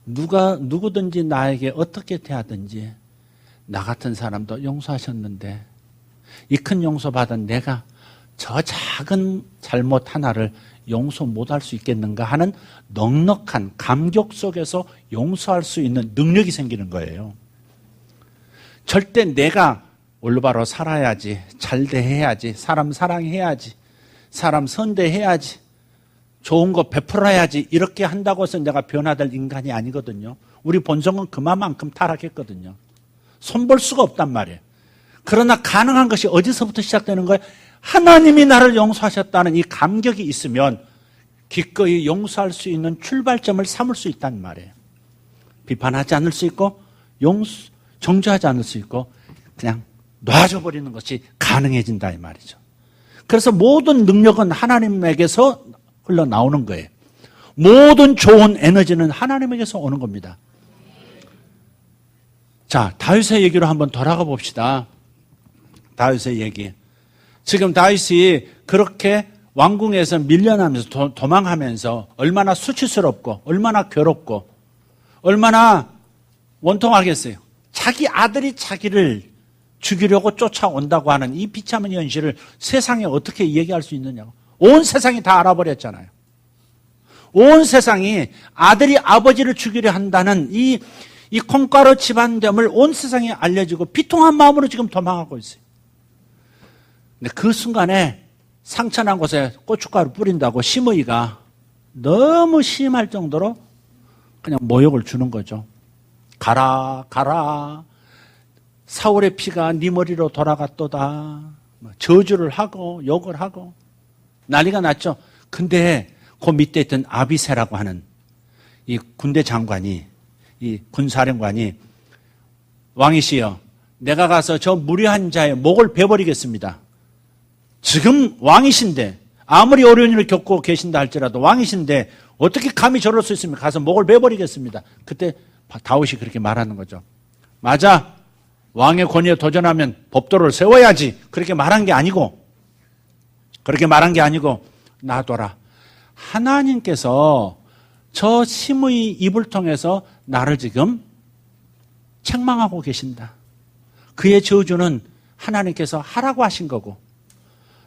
누구든지 나에게 어떻게 대하든지 나 같은 사람도 용서하셨는데 이 큰 용서받은 내가 저 작은 잘못 하나를 용서 못할 수 있겠는가 하는 넉넉한 감격 속에서 용서할 수 있는 능력이 생기는 거예요. 절대 내가 올바로 살아야지, 잘 대해야지, 사람 사랑해야지, 사람 선대해야지, 좋은 거 베풀어야지 이렇게 한다고 해서 내가 변화될 인간이 아니거든요. 우리 본성은 그만큼 타락했거든요. 손볼 수가 없단 말이에요. 그러나 가능한 것이 어디서부터 시작되는 거예요? 하나님이 나를 용서하셨다는 이 감격이 있으면 기꺼이 용서할 수 있는 출발점을 삼을 수 있단 말이에요. 비판하지 않을 수 있고 정죄하지 않을 수 있고 그냥 놔줘버리는 것이 가능해진다 이 말이죠. 그래서 모든 능력은 하나님에게서 흘러나오는 거예요. 모든 좋은 에너지는 하나님에게서 오는 겁니다. 자, 다윗의 얘기로 한번 돌아가 봅시다. 다윗의 얘기. 지금 다윗이 그렇게 왕궁에서 밀려나면서 도망하면서 얼마나 수치스럽고 얼마나 괴롭고 얼마나 원통하겠어요. 자기 아들이 자기를 죽이려고 쫓아온다고 하는 이 비참한 현실을 세상에 어떻게 얘기할 수 있느냐고. 온 세상이 다 알아버렸잖아요. 온 세상이 아들이 아버지를 죽이려 한다는 이 콩가루 집안됨을 온 세상에 알려지고 비통한 마음으로 지금 도망하고 있어요. 근데 그 순간에 상처난 곳에 고춧가루 뿌린다고 심의가 너무 심할 정도로 그냥 모욕을 주는 거죠. 가라 가라, 사울의 피가 네 머리로 돌아갔도다, 저주를 하고 욕을 하고 난리가 났죠. 근데 그 밑에 있던 아비새라고 하는 이 군대 장관이, 이 군사령관이, 왕이시여, 내가 가서 저 무례한 자의 목을 베버리겠습니다. 지금 왕이신데, 아무리 어려운 일을 겪고 계신다 할지라도 왕이신데 어떻게 감히 저럴 수 있습니까? 가서 목을 베버리겠습니다. 그때 다윗이 그렇게 말하는 거죠. 맞아, 왕의 권위에 도전하면 법도를 세워야지. 그렇게 말한 게 아니고 놔둬라. 하나님께서 저 심의 입을 통해서 나를 지금 책망하고 계신다. 그의 저주는 하나님께서 하라고 하신 거고,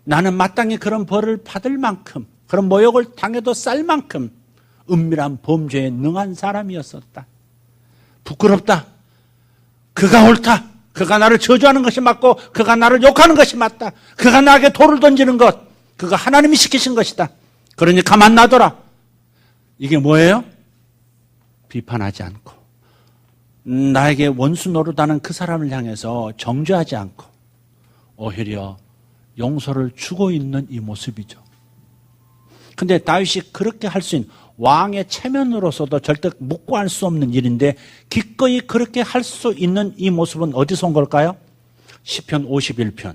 나는 마땅히 그런 벌을 받을 만큼, 그런 모욕을 당해도 쌀 만큼 은밀한 범죄에 능한 사람이었었다. 부끄럽다. 그가 옳다. 그가 나를 저주하는 것이 맞고 그가 나를 욕하는 것이 맞다. 그가 나에게 돌을 던지는 것, 그가 하나님이 시키신 것이다. 그러니 가만 놔둬라. 이게 뭐예요? 비판하지 않고 나에게 원수 노릇하는 그 사람을 향해서 정죄하지 않고 오히려 용서를 주고 있는 이 모습이죠. 근데 다윗이 그렇게 할 수 있는, 왕의 체면으로서도 절대 묵고할 수 없는 일인데 기꺼이 그렇게 할 수 있는 이 모습은 어디서 온 걸까요? 시편 51편.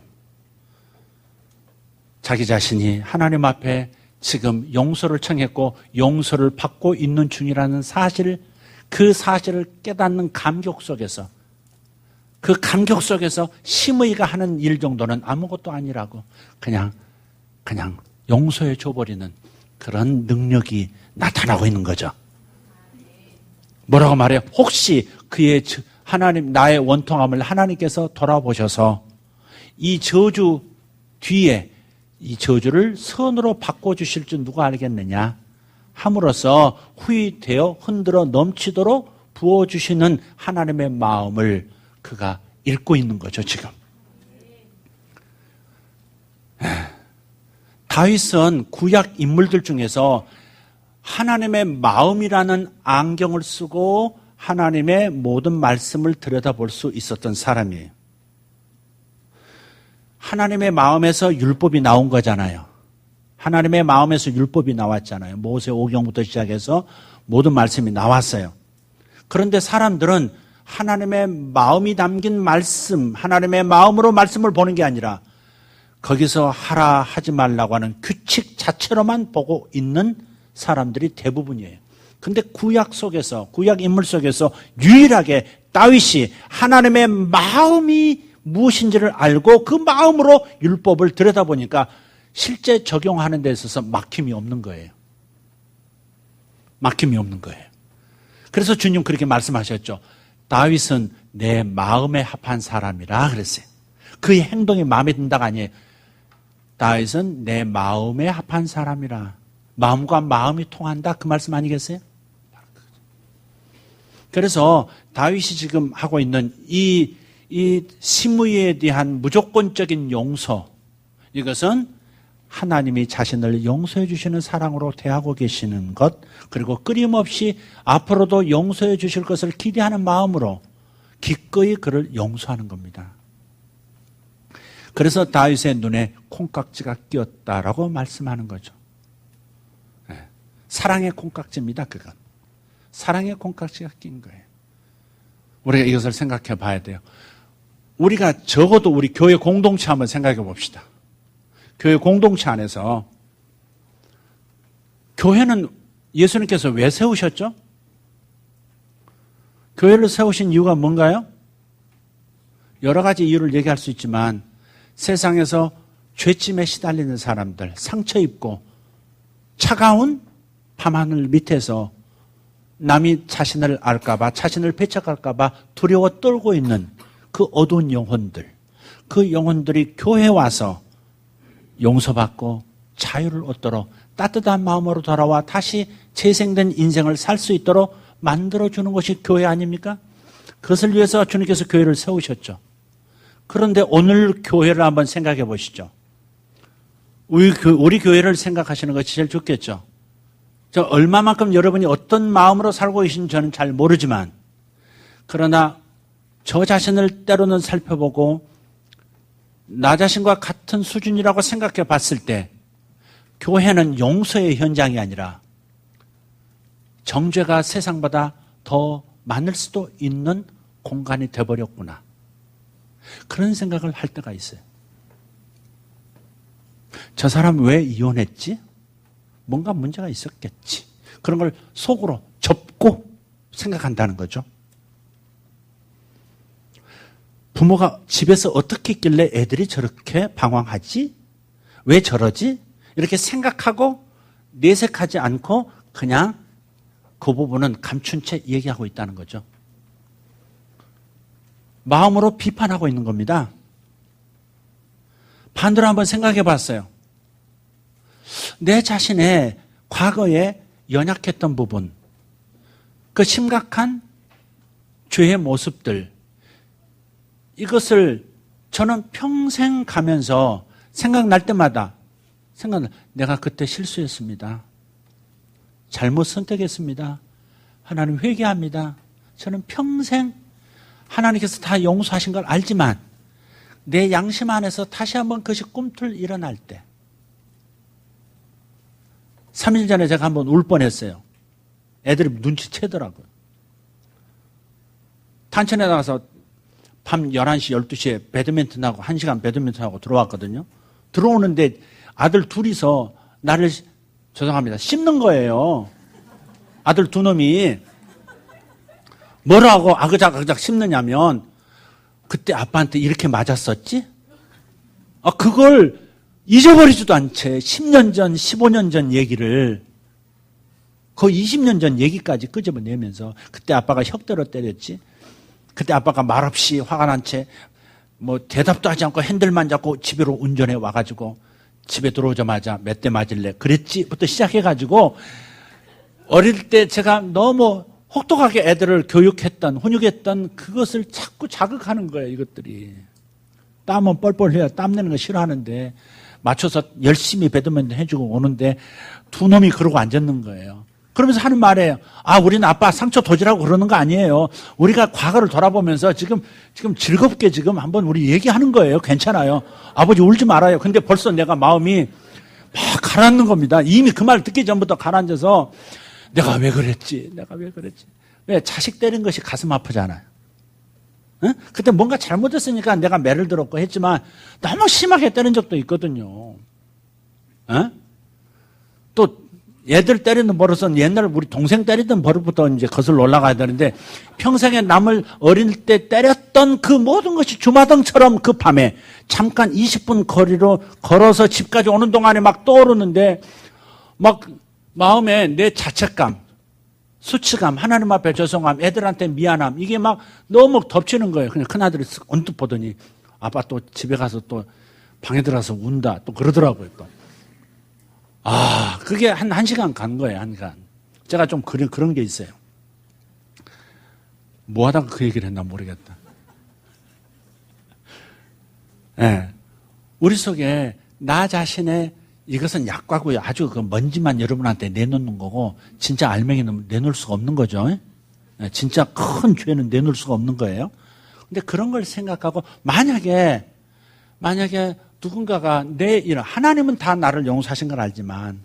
자기 자신이 하나님 앞에 지금 용서를 청했고 용서를 받고 있는 중이라는 사실, 그 사실을 깨닫는 감격 속에서, 그 감격 속에서 심의가 하는 일 정도는 아무것도 아니라고 그냥 용서해 줘버리는 그런 능력이 나타나고 있는 거죠. 뭐라고 말해요? 혹시 그의 하나님, 나의 원통함을 하나님께서 돌아보셔서 이 저주 뒤에 이 저주를 선으로 바꿔주실 줄 누가 알겠느냐 함으로써 후히되어 흔들어 넘치도록 부어주시는 하나님의 마음을 그가 읽고 있는 거죠, 지금. 다윗은 구약 인물들 중에서 하나님의 마음이라는 안경을 쓰고 하나님의 모든 말씀을 들여다볼 수 있었던 사람이에요. 하나님의 마음에서 율법이 나온 거잖아요. 하나님의 마음에서 율법이 나왔잖아요. 모세 오경부터 시작해서 모든 말씀이 나왔어요. 그런데 사람들은 하나님의 마음이 담긴 말씀, 하나님의 마음으로 말씀을 보는 게 아니라 거기서 하라 하지 말라고 하는 규칙 자체로만 보고 있는 사람들이 대부분이에요. 근데 구약 속에서, 구약 인물 속에서 유일하게 다윗이 하나님의 마음이 무엇인지를 알고 그 마음으로 율법을 들여다보니까 실제 적용하는 데 있어서 막힘이 없는 거예요. 막힘이 없는 거예요. 그래서 주님 그렇게 말씀하셨죠. 다윗은 내 마음에 합한 사람이라 그랬어요. 그의 행동이 마음에 든다가 아니에요. 다윗은 내 마음에 합한 사람이라. 마음과 마음이 통한다. 그 말씀 아니겠어요? 그래서 다윗이 지금 하고 있는 이 심의에 대한 무조건적인 용서, 이것은 하나님이 자신을 용서해 주시는 사랑으로 대하고 계시는 것, 그리고 끊임없이 앞으로도 용서해 주실 것을 기대하는 마음으로 기꺼이 그를 용서하는 겁니다. 그래서 다윗의 눈에 콩깍지가 끼었다라고 말씀하는 거죠. 사랑의 콩깍지입니다, 그건. 사랑의 콩깍지가 낀 거예요. 우리가 이것을 생각해 봐야 돼요. 우리가 적어도 우리 교회 공동체 한번 생각해 봅시다. 교회 공동체 안에서 교회는 예수님께서 왜 세우셨죠? 교회를 세우신 이유가 뭔가요? 여러 가지 이유를 얘기할 수 있지만 세상에서 죄짐에 시달리는 사람들, 상처 입고 차가운 밤하늘 밑에서 남이 자신을 알까봐, 자신을 배척할까봐 두려워 떨고 있는 그 어두운 영혼들, 그 영혼들이 교회에 와서 용서받고 자유를 얻도록 따뜻한 마음으로 돌아와 다시 재생된 인생을 살 수 있도록 만들어주는 것이 교회 아닙니까? 그것을 위해서 주님께서 교회를 세우셨죠. 그런데 오늘 교회를 한번 생각해 보시죠. 우리 교회를 생각하시는 것이 제일 좋겠죠. 저 얼마만큼 여러분이 어떤 마음으로 살고 계신지 저는 잘 모르지만, 그러나 저 자신을 때로는 살펴보고 나 자신과 같은 수준이라고 생각해 봤을 때 교회는 용서의 현장이 아니라 정죄가 세상보다 더 많을 수도 있는 공간이 되어버렸구나. 그런 생각을 할 때가 있어요. 저 사람 왜 이혼했지? 뭔가 문제가 있었겠지. 그런 걸 속으로 접고 생각한다는 거죠. 부모가 집에서 어떻게 있길래 애들이 저렇게 방황하지? 왜 저러지? 이렇게 생각하고 내색하지 않고 그냥 그 부분은 감춘 채 얘기하고 있다는 거죠. 마음으로 비판하고 있는 겁니다. 반대로 한번 생각해 봤어요. 내 자신의 과거에 연약했던 부분, 그 심각한 죄의 모습들, 이것을 저는 평생 가면서 생각날 때마다 내가 그때 실수했습니다. 잘못 선택했습니다. 하나님 회개합니다. 저는 평생 하나님께서 다 용서하신 걸 알지만 내 양심 안에서 다시 한번 그것이 꿈틀 일어날 때, 3일 전에 제가 한번 울 뻔했어요. 애들이 눈치채더라고요. 탄천에 나가서 밤 11시, 12시에 배드민턴하고 1시간 배드민턴하고 들어왔거든요. 들어오는데 아들 둘이서 나를, 죄송합니다, 씹는 거예요. 아들 두 놈이 뭐라고 아그작아그작 씹느냐면, 그때 아빠한테 이렇게 맞았었지? 그걸 잊어버리지도 않지. 10년 전, 15년 전 얘기를, 거의 20년 전 얘기까지 끄집어내면서 그때 아빠가 혁대로 때렸지. 그때 아빠가 말없이 화가 난 채 뭐 대답도 하지 않고 핸들만 잡고 집으로 운전해 와가지고 집에 들어오자마자 몇 대 맞을래 그랬지부터 시작해가지고, 어릴 때 제가 너무 혹독하게 애들을 교육했던, 훈육했던 그것을 자꾸 자극하는 거예요, 이것들이. 땀은 뻘뻘 흘려요. 땀 내는 거 싫어하는데 맞춰서 열심히 배드민턴 해주고 오는데 두 놈이 그러고 앉았는 거예요. 그러면서 하는 말이에요. 우리는 아빠 상처 도지라고 그러는 거 아니에요. 우리가 과거를 돌아보면서 지금 즐겁게 지금 한번 우리 얘기하는 거예요. 괜찮아요. 아버지 울지 말아요. 근데 벌써 내가 마음이 막 가라앉는 겁니다. 이미 그 말 듣기 전부터 가라앉아서 내가 왜 그랬지? 왜? 자식 때린 것이 가슴 아프잖아요. 응? 그때 뭔가 잘못했으니까 내가 매를 들었고 했지만 너무 심하게 때린 적도 있거든요. 응? 또 애들 때리는 버릇은 옛날 우리 동생 때리던 버릇부터 이제 거슬러 올라가야 되는데, 평생에 남을 어릴 때 때렸던 그 모든 것이 주마등처럼 그 밤에 잠깐 20분 거리로 걸어서 집까지 오는 동안에 막 떠오르는데, 막 마음에 내 자책감, 수치감, 하나님 앞에 죄송함, 애들한테 미안함, 이게 막 너무 덮치는 거예요. 그냥 큰아들이 언뜻 보더니 아빠 또 집에 가서 또 방에 들어가서 운다 또 그러더라고요. 또. 그게 한 시간 간 거예요, 한 시간. 제가 좀 그런 게 있어요. 뭐 하다가 그 얘기를 했나 모르겠다. 네. 우리 속에 나 자신의 이것은 약과고요. 아주 그 먼지만 여러분한테 내놓는 거고, 진짜 알맹이는 내놓을 수가 없는 거죠. 네. 진짜 큰 죄는 내놓을 수가 없는 거예요. 근데 그런 걸 생각하고, 만약에 누군가가 하나님은 다 나를 용서하신 걸 알지만,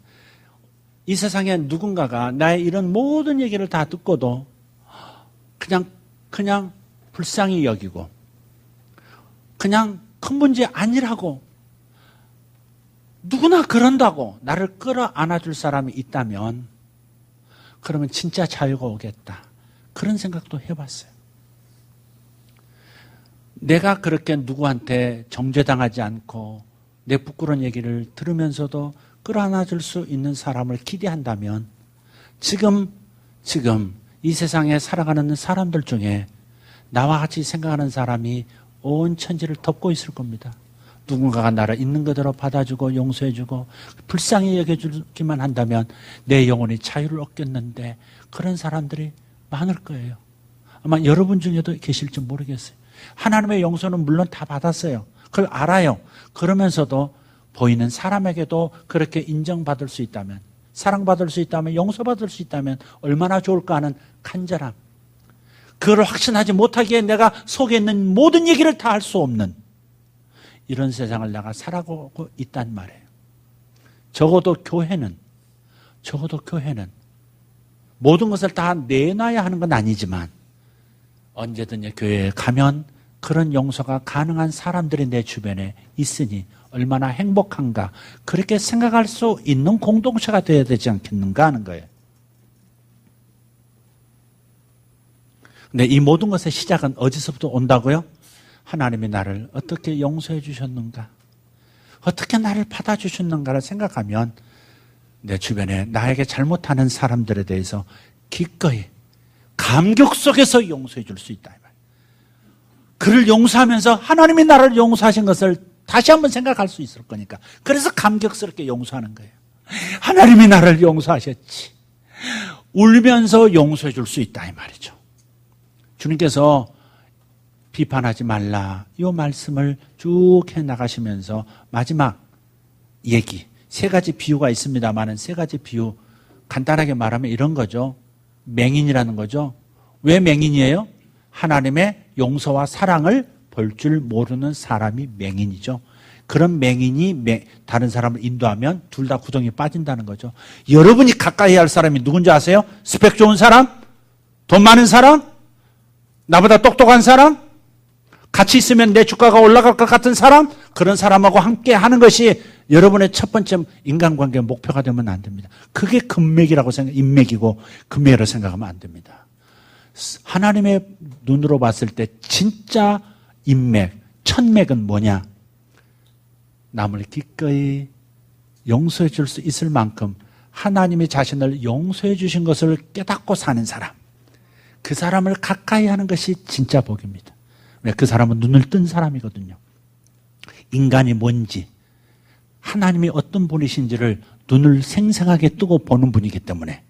이 세상에 누군가가 나의 이런 모든 얘기를 다 듣고도 그냥 불쌍히 여기고 그냥 큰 문제 아니라고 누구나 그런다고 나를 끌어안아줄 사람이 있다면 그러면 진짜 자유가 오겠다. 그런 생각도 해봤어요. 내가 그렇게 누구한테 정죄당하지 않고 내 부끄러운 얘기를 들으면서도 끌어안아줄 수 있는 사람을 기대한다면 지금 이 세상에 살아가는 사람들 중에 나와 같이 생각하는 사람이 온 천지를 덮고 있을 겁니다. 누군가가 나를 있는 그대로 받아주고 용서해주고 불쌍히 여겨주기만 한다면 내 영혼이 자유를 얻겠는데 그런 사람들이 많을 거예요. 아마 여러분 중에도 계실지 모르겠어요. 하나님의 용서는 물론 다 받았어요. 그걸 알아요. 그러면서도 보이는 사람에게도 그렇게 인정받을 수 있다면, 사랑받을 수 있다면, 용서받을 수 있다면 얼마나 좋을까 하는 간절함. 그걸 확신하지 못하기에 내가 속에 있는 모든 얘기를 다 할 수 없는 이런 세상을 내가 살아가고 있단 말이에요. 적어도 교회는 모든 것을 다 내놔야 하는 건 아니지만 언제든 교회에 가면 그런 용서가 가능한 사람들이 내 주변에 있으니 얼마나 행복한가, 그렇게 생각할 수 있는 공동체가 되어야 되지 않겠는가 하는 거예요. 근데 이 모든 것의 시작은 어디서부터 온다고요? 하나님이 나를 어떻게 용서해 주셨는가, 어떻게 나를 받아주셨는가를 생각하면 내 주변에 나에게 잘못하는 사람들에 대해서 기꺼이 감격 속에서 용서해 줄 수 있다. 그를 용서하면서 하나님이 나를 용서하신 것을 다시 한번 생각할 수 있을 거니까. 그래서 감격스럽게 용서하는 거예요. 하나님이 나를 용서하셨지. 울면서 용서해 줄 수 있다 이 말이죠. 주님께서 비판하지 말라 이 말씀을 쭉 해나가시면서 마지막 얘기, 세 가지 비유가 있습니다만 세 가지 비유 간단하게 말하면 이런 거죠. 맹인이라는 거죠. 왜 맹인이에요? 하나님의 용서와 사랑을 볼 줄 모르는 사람이 맹인이죠. 그런 맹인이 다른 사람을 인도하면 둘 다 구덩이에 빠진다는 거죠. 여러분이 가까이 할 사람이 누군지 아세요? 스펙 좋은 사람? 돈 많은 사람? 나보다 똑똑한 사람? 같이 있으면 내 주가가 올라갈 것 같은 사람? 그런 사람하고 함께 하는 것이 여러분의 첫 번째 인간관계의 목표가 되면 안 됩니다. 그게 인맥이고 금맥이라고 생각하면 안 됩니다. 하나님의 눈으로 봤을 때 진짜 인맥, 천맥은 뭐냐? 남을 기꺼이 용서해 줄 수 있을 만큼 하나님이 자신을 용서해 주신 것을 깨닫고 사는 사람, 그 사람을 가까이 하는 것이 진짜 복입니다. 왜? 그 사람은 눈을 뜬 사람이거든요. 인간이 뭔지, 하나님이 어떤 분이신지를 눈을 생생하게 뜨고 보는 분이기 때문에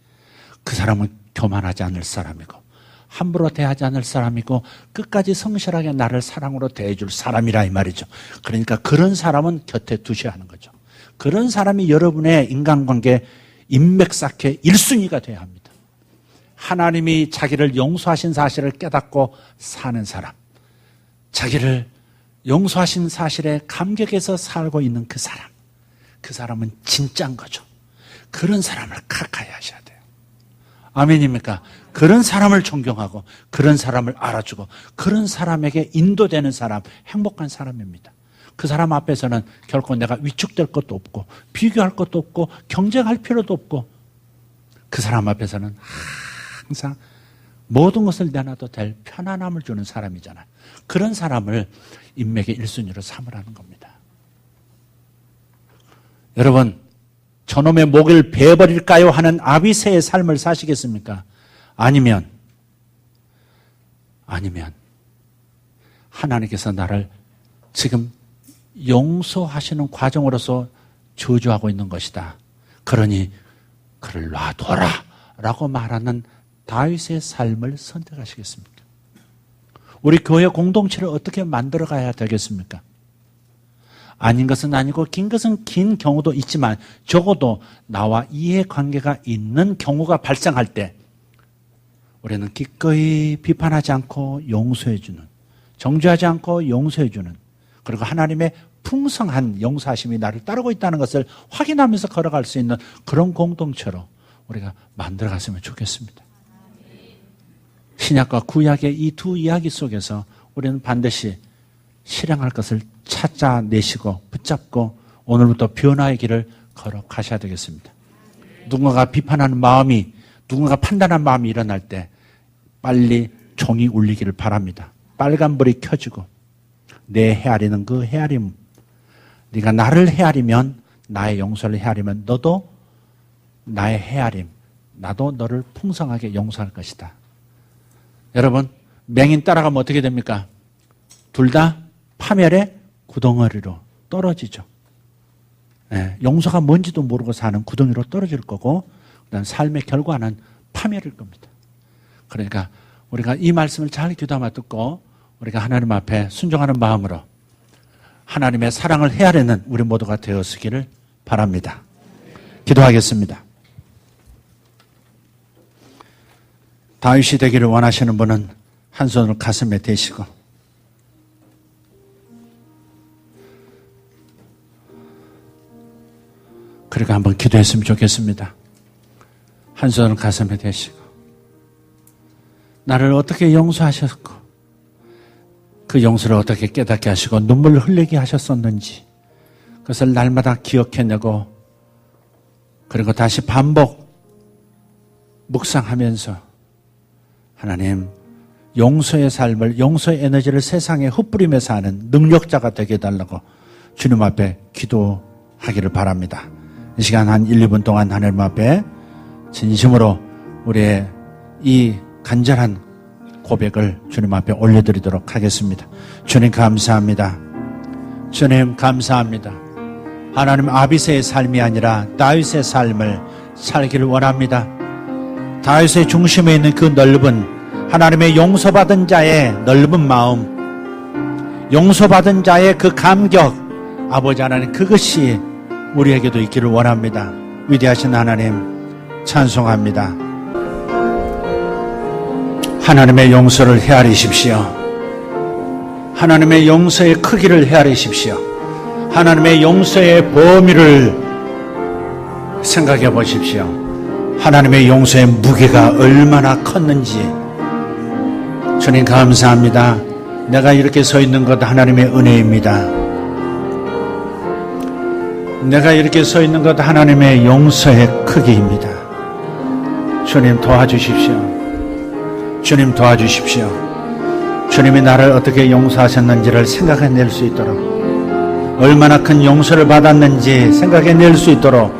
그 사람은 교만하지 않을 사람이고 함부로 대하지 않을 사람이고 끝까지 성실하게 나를 사랑으로 대해줄 사람이라 이 말이죠. 그러니까 그런 사람은 곁에 두셔야 하는 거죠. 그런 사람이 여러분의 인간관계 인맥 쌓기의 1순위가 돼야 합니다. 하나님이 자기를 용서하신 사실을 깨닫고 사는 사람, 자기를 용서하신 사실에 감격해서 살고 있는 그 사람은 진짜인 거죠. 그런 사람을 가까이 하셔야 돼요. 아멘입니까? 그런 사람을 존경하고 그런 사람을 알아주고 그런 사람에게 인도되는 사람, 행복한 사람입니다. 그 사람 앞에서는 결코 내가 위축될 것도 없고 비교할 것도 없고 경쟁할 필요도 없고 그 사람 앞에서는 항상 모든 것을 내놔도 될 편안함을 주는 사람이잖아요. 그런 사람을 인맥의 1순위로 삼으라는 겁니다. 여러분, 저놈의 목을 베어버릴까요 하는 아비새의 삶을 사시겠습니까? 아니면 하나님께서 나를 지금 용서하시는 과정으로서 저주하고 있는 것이다. 그러니 그를 놔둬라 라고 말하는 다윗의 삶을 선택하시겠습니까? 우리 교회 공동체를 어떻게 만들어 가야 되겠습니까? 아닌 것은 아니고 긴 것은 긴 경우도 있지만 적어도 나와 이해관계가 있는 경우가 발생할 때 우리는 기꺼이 비판하지 않고 용서해주는, 정죄하지 않고 용서해주는, 그리고 하나님의 풍성한 용서하심이 나를 따르고 있다는 것을 확인하면서 걸어갈 수 있는 그런 공동체로 우리가 만들어갔으면 좋겠습니다. 신약과 구약의 이 두 이야기 속에서 우리는 반드시 실행할 것을 찾아내시고 붙잡고 오늘부터 변화의 길을 걸어가셔야 되겠습니다. 누군가가 비판하는 마음이, 누군가가 판단하는 마음이 일어날 때 빨리 종이 울리기를 바랍니다. 빨간불이 켜지고 내 헤아리는 그 헤아림, 네가 나를 헤아리면, 나의 용서를 헤아리면 너도 나의 헤아림, 나도 너를 풍성하게 용서할 것이다. 여러분, 맹인 따라가면 어떻게 됩니까? 둘 다 파멸의 구덩어리로 떨어지죠. 네, 용서가 뭔지도 모르고 사는 구덩이로 떨어질 거고, 그다음 삶의 결과는 파멸일 겁니다. 그러니까 우리가 이 말씀을 잘 귀담아 듣고 우리가 하나님 앞에 순종하는 마음으로 하나님의 사랑을 헤아리는 우리 모두가 되었으기를 바랍니다. 기도하겠습니다. 다윗이 되기를 원하시는 분은 한 손을 가슴에 대시고 그리고 한번 기도했으면 좋겠습니다. 한 손을 가슴에 대시고 나를 어떻게 용서하셨고 그 용서를 어떻게 깨닫게 하시고 눈물을 흘리게 하셨었는지 그것을 날마다 기억해내고 그리고 다시 반복 묵상하면서 하나님 용서의 삶을, 용서의 에너지를 세상에 흩뿌리며 사는 능력자가 되게 해달라고 주님 앞에 기도하기를 바랍니다. 이 시간 한 1, 2분 동안 하나님 앞에 진심으로 우리의 이 간절한 고백을 주님 앞에 올려드리도록 하겠습니다. 주님 감사합니다. 주님 감사합니다. 하나님 아비새의 삶이 아니라 다윗의 삶을 살기를 원합니다. 다윗의 중심에 있는 그 넓은 하나님의 용서받은 자의 넓은 마음, 용서받은 자의 그 감격, 아버지 하나님 그것이 우리에게도 있기를 원합니다. 위대하신 하나님 찬송합니다. 하나님의 용서를 헤아리십시오. 하나님의 용서의 크기를 헤아리십시오. 하나님의 용서의 범위를 생각해 보십시오. 하나님의 용서의 무게가 얼마나 컸는지. 주님 감사합니다. 내가 이렇게 서 있는 것 하나님의 은혜입니다. 내가 이렇게 서 있는 것 하나님의 용서의 크기입니다. 주님 도와주십시오. 주님 도와주십시오. 주님이 나를 어떻게 용서하셨는지를 생각해낼 수 있도록, 얼마나 큰 용서를 받았는지 생각해낼 수 있도록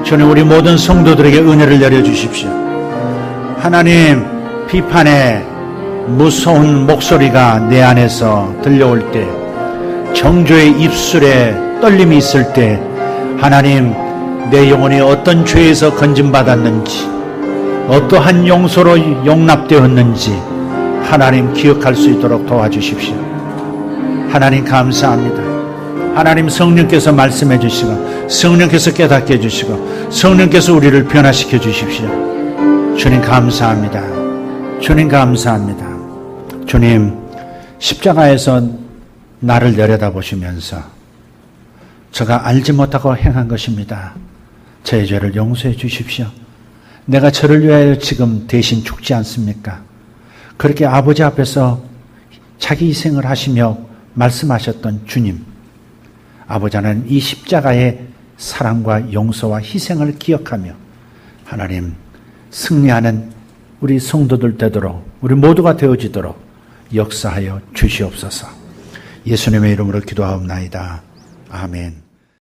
주님 우리 모든 성도들에게 은혜를 내려주십시오. 하나님 비판의 무서운 목소리가 내 안에서 들려올 때, 정죄의 입술에 떨림이 있을 때 하나님 내 영혼이 어떤 죄에서 건짐받았는지, 어떠한 용서로 용납되었는지 하나님 기억할 수 있도록 도와주십시오. 하나님 감사합니다. 하나님 성령께서 말씀해 주시고 성령께서 깨닫게 해주시고 성령께서 우리를 변화시켜 주십시오. 주님 감사합니다. 주님 감사합니다. 주님 십자가에서 나를 내려다보시면서 제가 알지 못하고 행한 것입니다. 제 죄를 용서해 주십시오. 내가 저를 위하여 지금 대신 죽지 않습니까? 그렇게 아버지 앞에서 자기 희생을 하시며 말씀하셨던 주님, 아버지 하나님 이 십자가의 사랑과 용서와 희생을 기억하며 하나님 승리하는 우리 성도들 되도록, 우리 모두가 되어지도록 역사하여 주시옵소서. 예수님의 이름으로 기도하옵나이다. 아멘.